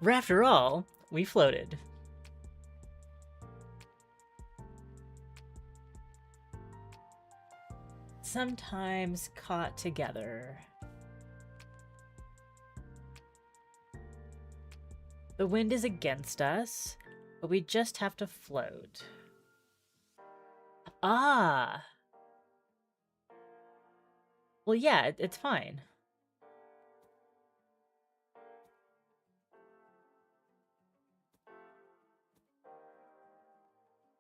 After all, we floated. Sometimes caught together. The wind is against us, but we just have to float. Ah! Well, yeah, it's fine.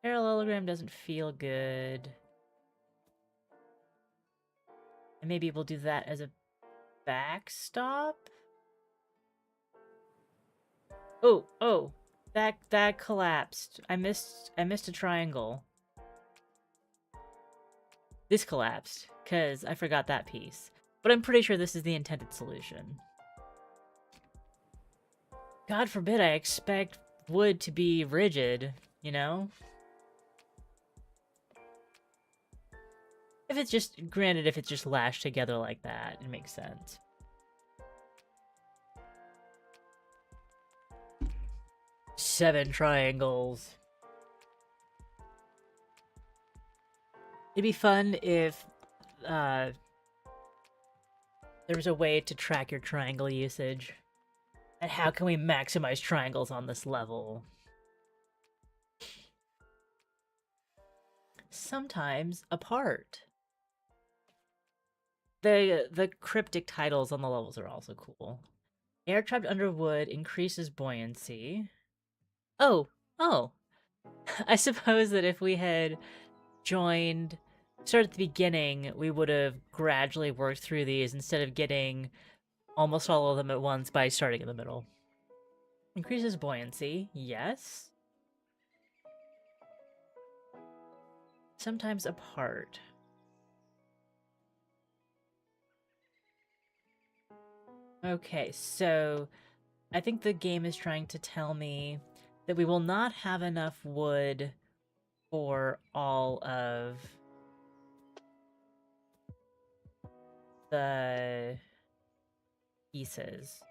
Parallelogram doesn't feel good. And maybe we'll do that as a backstop? Oh, that collapsed. I missed a triangle. This collapsed, because I forgot that piece. But I'm pretty sure this is the intended solution. God forbid I expect wood to be rigid, you know? If it's just lashed together like that, it makes sense. Seven triangles. It'd be fun if there was a way to track your triangle usage. And how can we maximize triangles on this level? Sometimes apart. The cryptic titles on the levels are also cool. Air trapped under wood increases buoyancy. Oh. I suppose that if we had started at the beginning, we would have gradually worked through these instead of getting almost all of them at once by starting in the middle. Increases buoyancy, yes. Sometimes apart. Okay, so I think the game is trying to tell me that we will not have enough wood for all of the pieces.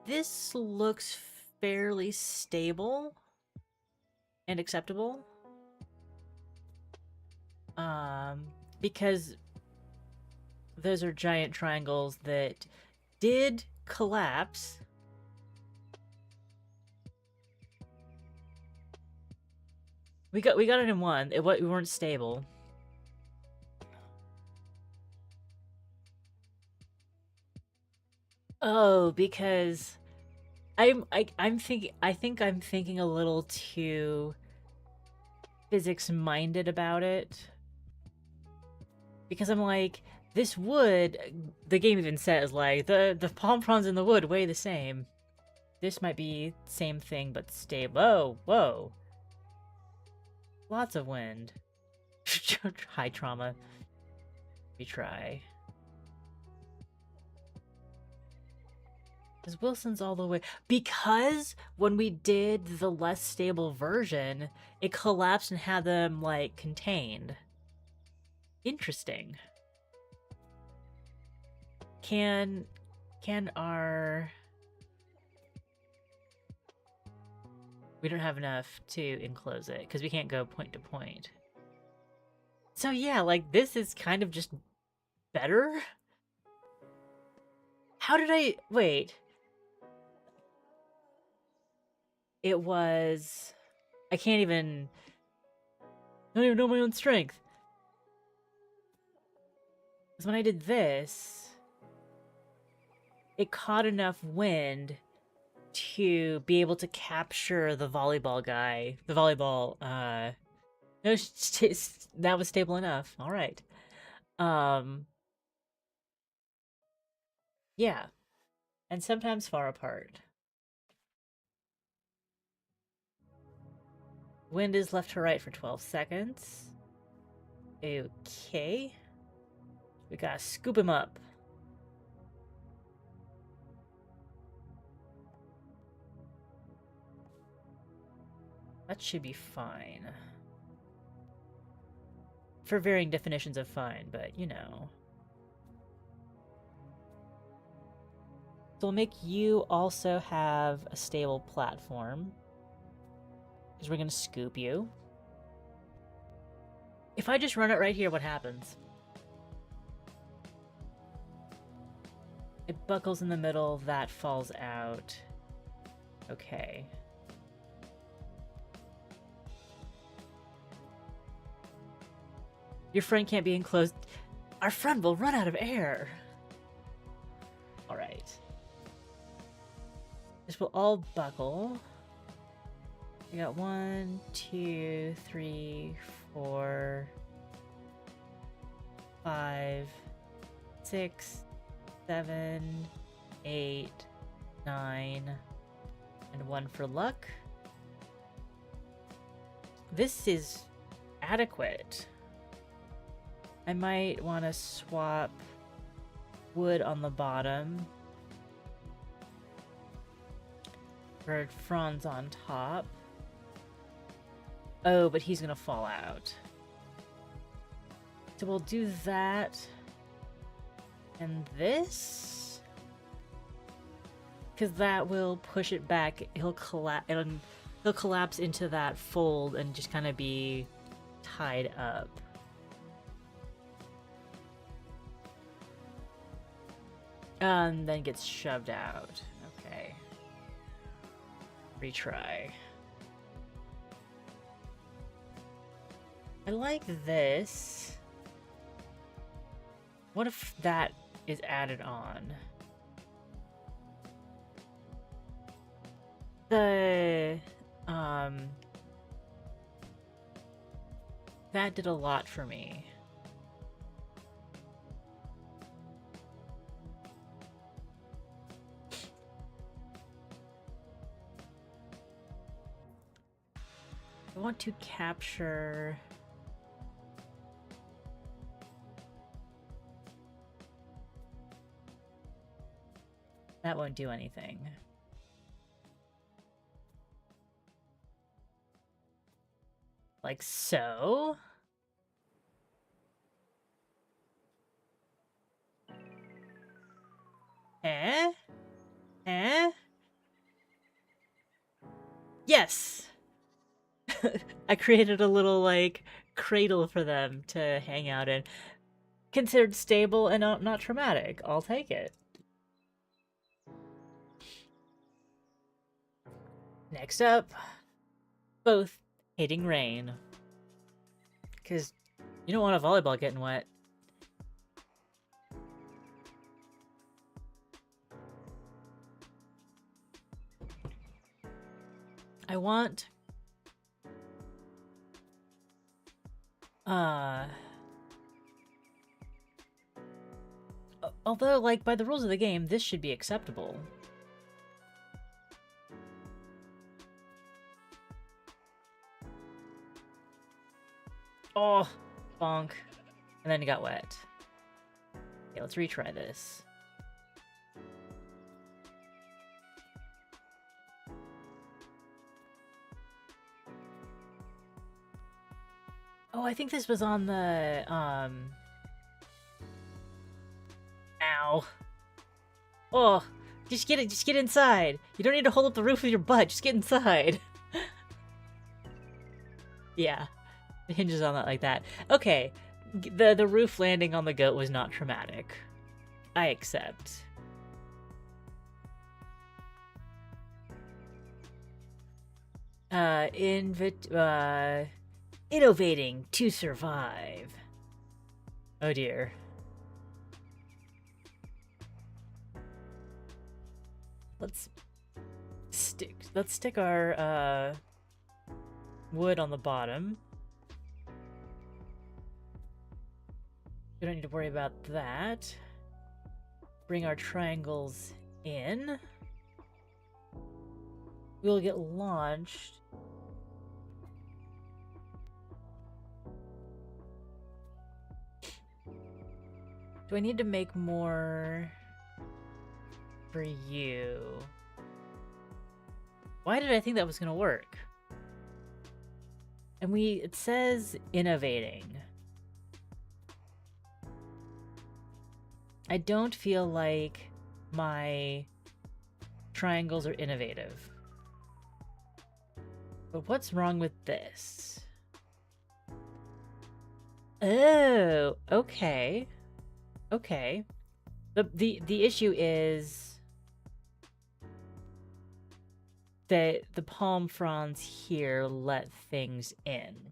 This looks fairly stable and acceptable. Because those are giant triangles that did collapse. We got it in one. We weren't stable. Oh, because I think I'm thinking a little too physics minded about it. Because I'm like, this wood, the game even says, like, the palm fronds in the wood weigh the same. This might be same thing, but stable. Oh, whoa. Lots of wind. High trauma. We try. Because Wilson's all the way. Because when we did the less stable version, it collapsed and had them, like, contained. Interesting. Can our... We don't have enough to enclose it, because we can't go point to point. So yeah, like, this is kind of just better? How did I... Wait. It was... I can't even... I don't even know my own strength. Because when I did this, it caught enough wind to be able to capture the volleyball guy. The volleyball, no, that was stable enough. All right. Yeah. And sometimes far apart. Wind is left to right for 12 seconds. Okay. We gotta scoop him up. That should be fine. For varying definitions of fine, but you know. So we'll make you also have a stable platform. Because we're gonna scoop you. If I just run it right here, what happens? It buckles in the middle, that falls out. Okay. Your friend can't be enclosed. Our friend will run out of air. Alright. This will all buckle. We got 1, 2, 3, 4, 5, 6, 7, 8, 9, and 1 for luck. This is adequate. I might want to swap wood on the bottom for fronds on top. Oh, but he's gonna fall out. So we'll do that. And this? Because that will push it back. He'll collapse into that fold and just kind of be tied up. And then gets shoved out. Okay. Retry. I like this. What if that is added on? That did a lot for me. I want to capture... That won't do anything. Like so? Eh? Eh? Yes! I created a little, like, cradle for them to hang out in. Considered stable and not traumatic. I'll take it. Next up, both hating rain. Because you don't want a volleyball getting wet. I want... Although, like, by the rules of the game, this should be acceptable. Oh, bonk. And then it got wet. Okay, let's retry this. Oh, I think this was on the, Ow. Oh, just get inside. You don't need to hold up the roof with your butt, just get inside. Yeah, it hinges on that like that. Okay, the roof landing on the goat was not traumatic. I accept. Innovating to survive. Oh dear. Let's stick our wood on the bottom. We don't need to worry about that. Bring our triangles in. We'll get launched. Do I need to make more for you? Why did I think that was gonna work? And it says innovating. I don't feel like my triangles are innovative. But what's wrong with this? Oh, okay. Okay. The issue is that the palm fronds here let things in.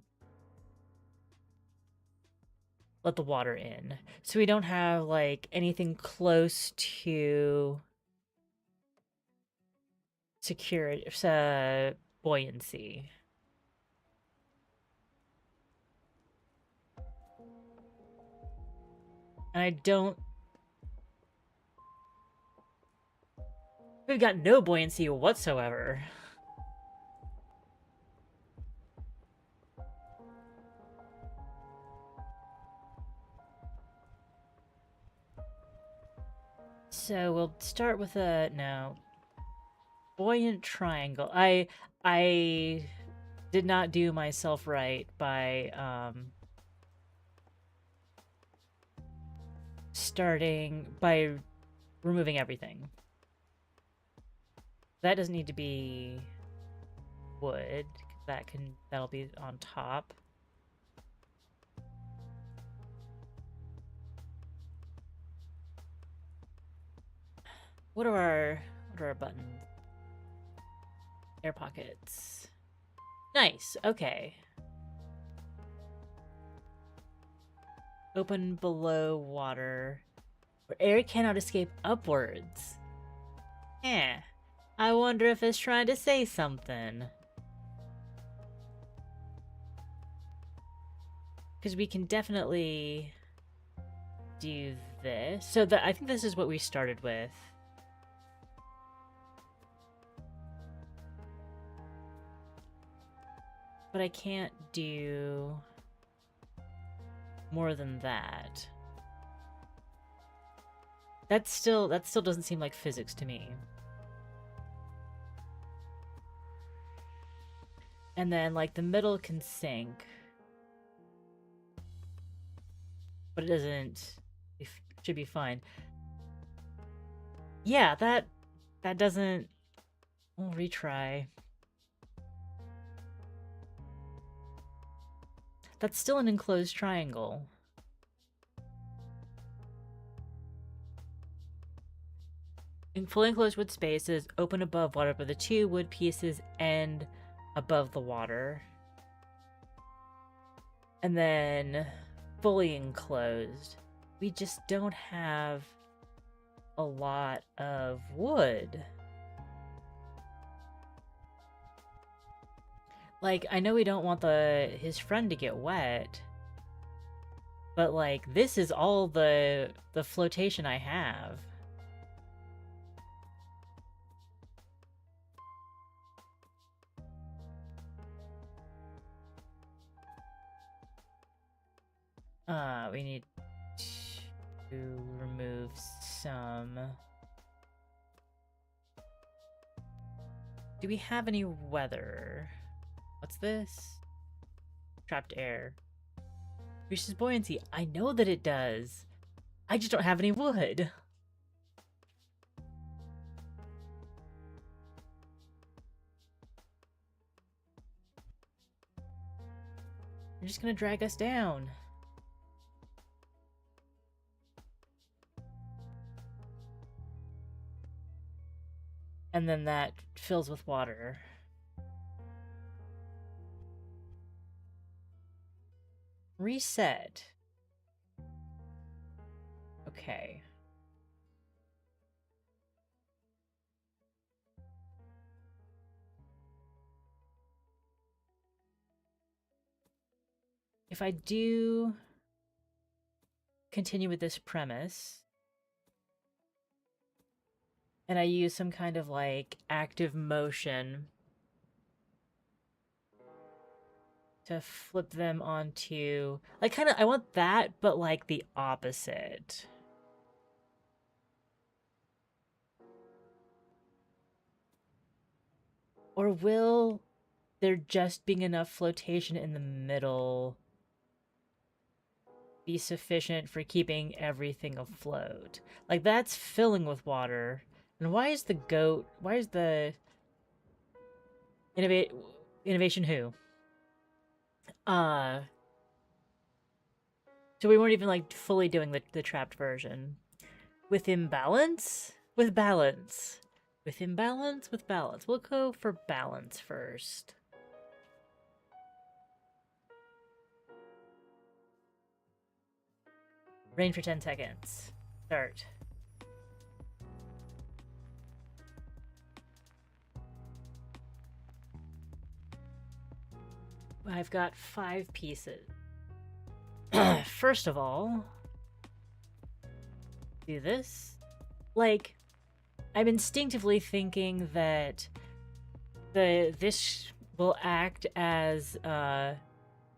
Let the water in. So we don't have, like, anything close to security, buoyancy. And I don't... We've got no buoyancy whatsoever. So we'll start with a... No. Buoyant triangle. I did not do myself right by, by removing everything. That doesn't need to be wood. That'll be on top. What are our buttons? Air pockets. Nice, okay. Open below water, where air cannot escape upwards. Eh. I wonder if it's trying to say something. Because we can definitely do this. So I think this is what we started with. But I can't do more than that. That still doesn't seem like physics to me. And then, like, the middle can sink. But it doesn't... It should be fine. Yeah, that doesn't... We'll retry. That's still an enclosed triangle. In fully enclosed wood spaces, open above water, but the two wood pieces end above the water. And then fully enclosed. We just don't have a lot of wood. Like, I know we don't want his friend to get wet, but like this is all the flotation I have. We need to remove some. Do we have any weather? What's this? Trapped air. Increases buoyancy. I know that it does. I just don't have any wood. You're just gonna drag us down. And then that fills with water. Reset. Okay. If I do continue with this premise, and I use some kind of like active motion to flip them onto, like, kind of, I want that, but like the opposite. Or will there just being enough flotation in the middle be sufficient for keeping everything afloat? Like, that's filling with water. And why is the goat, why is the innovation who? Uh, so we weren't even like fully doing the trapped version. With imbalance? With balance. With imbalance? With balance. We'll go for balance first. Rain for 10 seconds. Start. I've got 5 pieces. First of all, do this. Like, I'm instinctively thinking that this will act as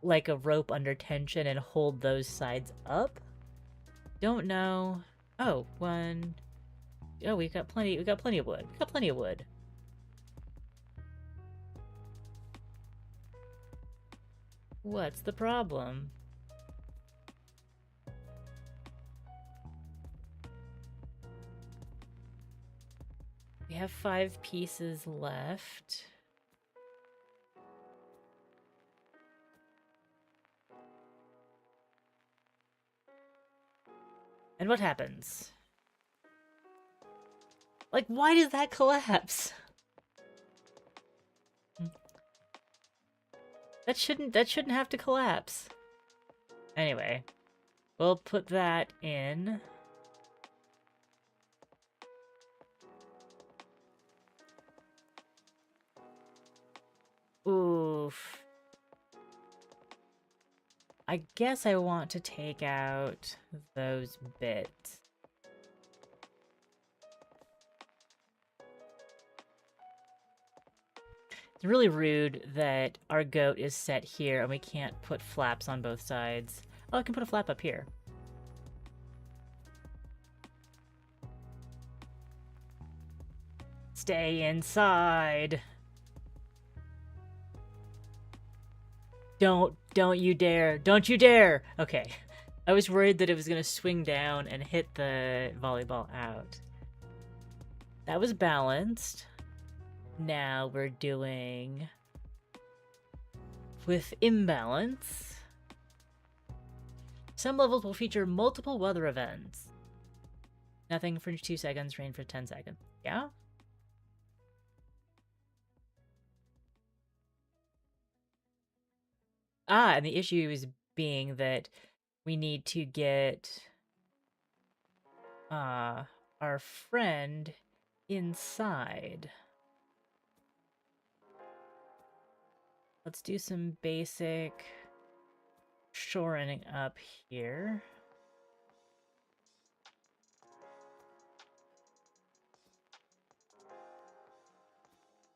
like a rope under tension and hold those sides up. Don't know. Oh, one. Oh, we got plenty of wood. We got plenty of wood. What's the problem? We have 5 pieces left. And what happens? Like, why does that collapse? That shouldn't have to collapse. Anyway, we'll put that in. Oof. I guess I want to take out those bits. It's really rude that our goat is set here and we can't put flaps on both sides. Oh, I can put a flap up here. Stay inside. Don't you dare. Don't you dare. Okay. I was worried that it was going to swing down and hit the volleyball out. That was balanced. Now we're doing with imbalance. Some levels will feature multiple weather events. Nothing for 2 seconds, rain for 10 seconds. Yeah? Ah, and the issue is being that we need to get our friend inside. Let's do some basic shoring up here.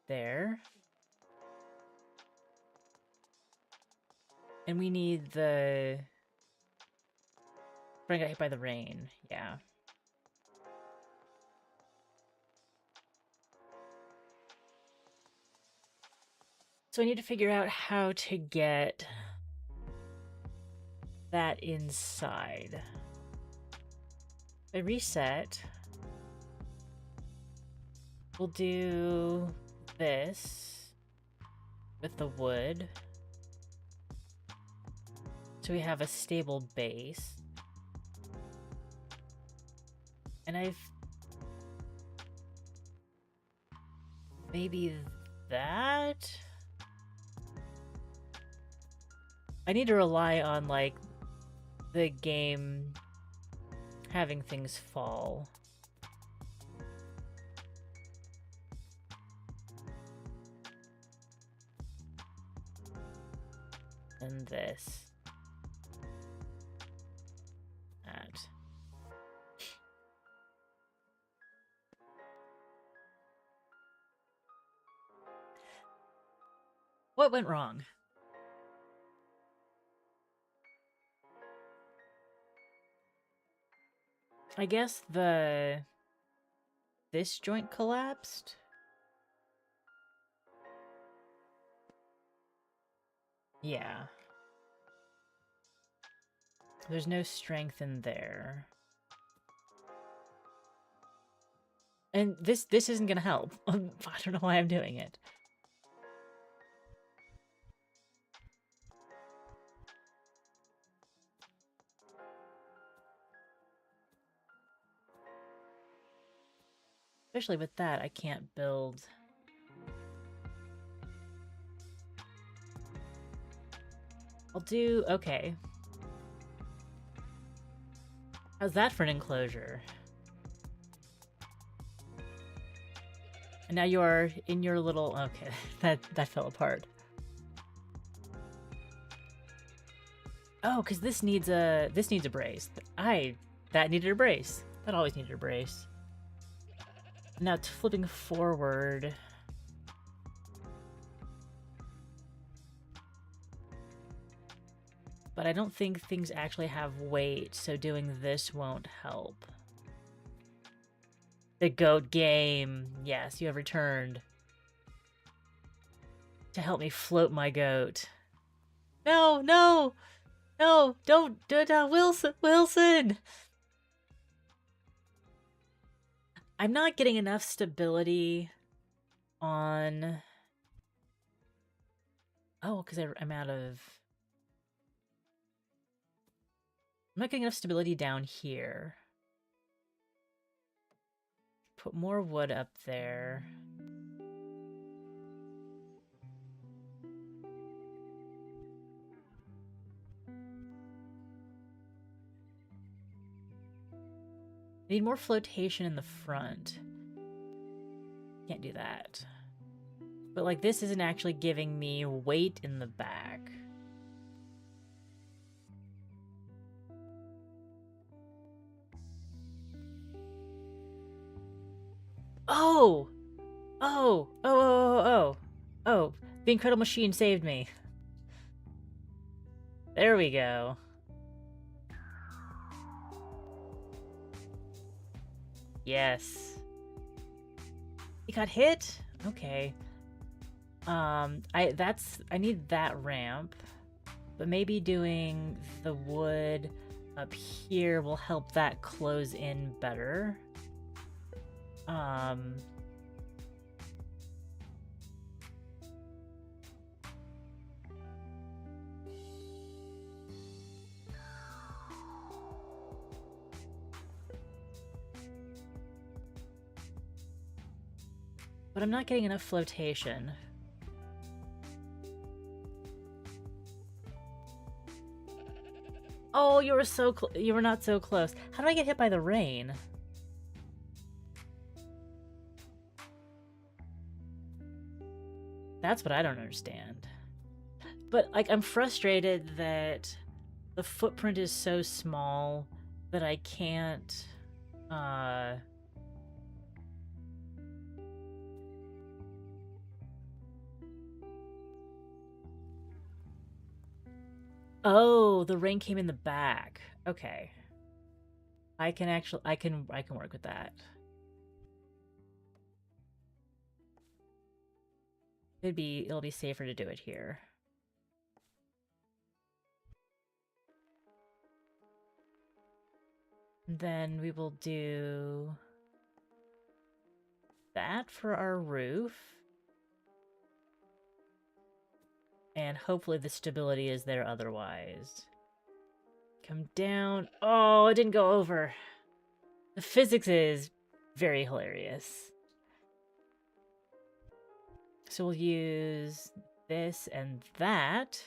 There. And we need the... Friend got hit by the rain. Yeah. So I need to figure out how to get that inside. I reset. We'll do this with the wood. So we have a stable base. And I've... maybe that? I need to rely on, like, the game having things fall. And this. That. What went wrong? I guess this joint collapsed? Yeah. There's no strength in there. And this isn't gonna help. I don't know why I'm doing it. Especially with that, I can't build... I'll do... okay. How's that for an enclosure? And now you are in your little... okay, that fell apart. Oh, because this needs a brace. That needed a brace. That always needed a brace. Now flipping forward. But I don't think things actually have weight, so doing this won't help. The goat game. Yes, you have returned. To help me float my goat. No, no! No, don't do it, Wilson! I'm not getting enough stability on... oh, because I'm out of... I'm not getting enough stability down here. Put more wood up there. I need more flotation in the front. Can't do that. But like this isn't actually giving me weight in the back. Oh! Oh! Oh, oh, oh, oh! Oh, the Incredible Machine saved me. There we go. Yes. He got hit? Okay. I need that ramp. But maybe doing the wood up here will help that close in better. But I'm not getting enough flotation. Oh, you were so you were not so close. How do I get hit by the rain? That's what I don't understand. But, like, I'm frustrated that the footprint is so small that I can't, Oh, the rain came in the back. Okay. I can work with that. It'll be safer to do it here. Then we will do that for our roof. And hopefully the stability is there otherwise. Come down. Oh, it didn't go over. The physics is very hilarious. So we'll use this and that,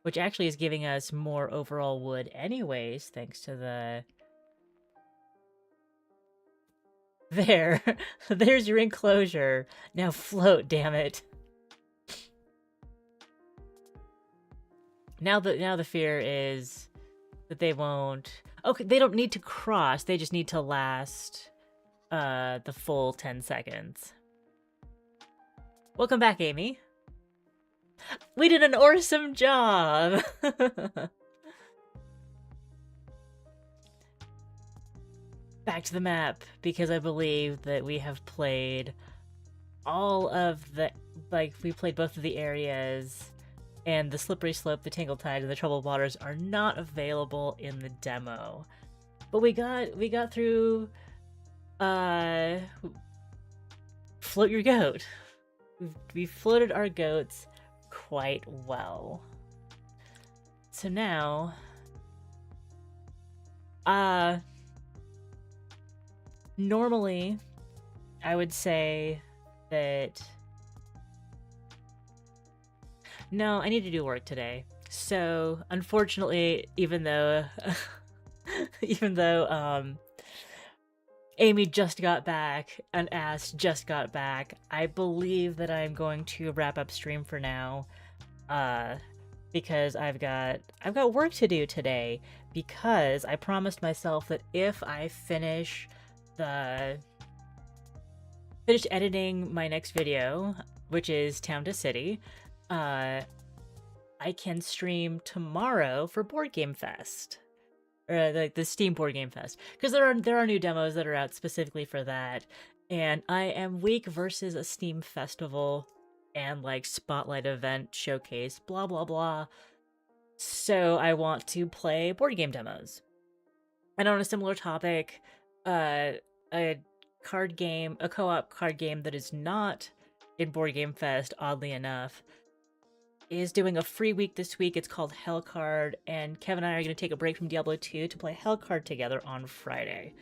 which actually is giving us more overall wood anyways, thanks to the... There. There's your enclosure. Now float, damn it. Now the fear is that they won't... Okay, they don't need to cross. They just need to last the full 10 seconds. Welcome back, Amy. We did an awesome job! Back to the map, because I believe that we have played all of the... Like, we played both of the areas... And the Slippery Slope, the Tangled Tide, and the Troubled Waters are not available in the demo. But we got through Float Your Goat. We floated our goats quite well. So now normally I would say that no, I need to do work today. So, unfortunately, even though Amy just got back and Ass just got back, I believe that I'm going to wrap up stream for now. Because I've got work to do today, because I promised myself that if I finish editing my next video, which is Town to City, I can stream tomorrow for Board Game Fest, or the Steam Board Game Fest, because there are new demos that are out specifically for that, and I am week versus a Steam festival and like spotlight event showcase, blah blah blah. So I want to play board game demos. And on a similar topic, a co-op card game that is not in Board Game Fest, oddly enough, is doing a free week this week. It's called Hellcard, and Kevin and I are going to take a break from Diablo 2 to play Hellcard together on Friday.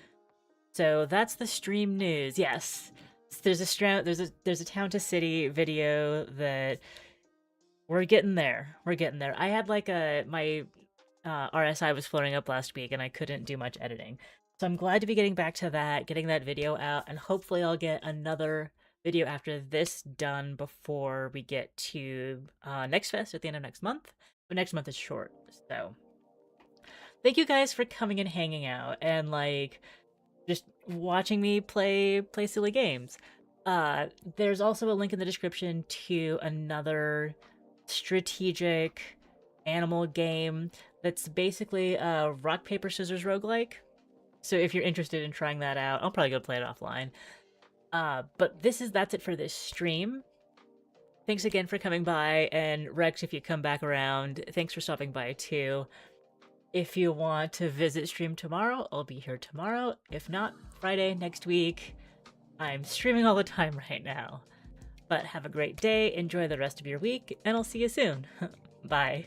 So that's the stream news. Yes, there's a Town to City video that we're getting there. We're getting there. I had like my RSI was floating up last week, and I couldn't do much editing. So I'm glad to be getting back to that, getting that video out, and hopefully I'll get another video after this done before we get to Next Fest at the end of next month. But next month is short, so thank you guys for coming and hanging out and like just watching me play silly games. There's also a link in the description to another strategic animal game that's basically a rock paper scissors roguelike. So if you're interested in trying that out, I'll probably go play it offline. But that's it for this stream. Thanks again for coming by, and Rex, if you come back around, thanks for stopping by too. If you want to visit stream tomorrow, I'll be here tomorrow. If not, Friday next week. I'm streaming all the time right now. But have a great day, enjoy the rest of your week, and I'll see you soon. Bye.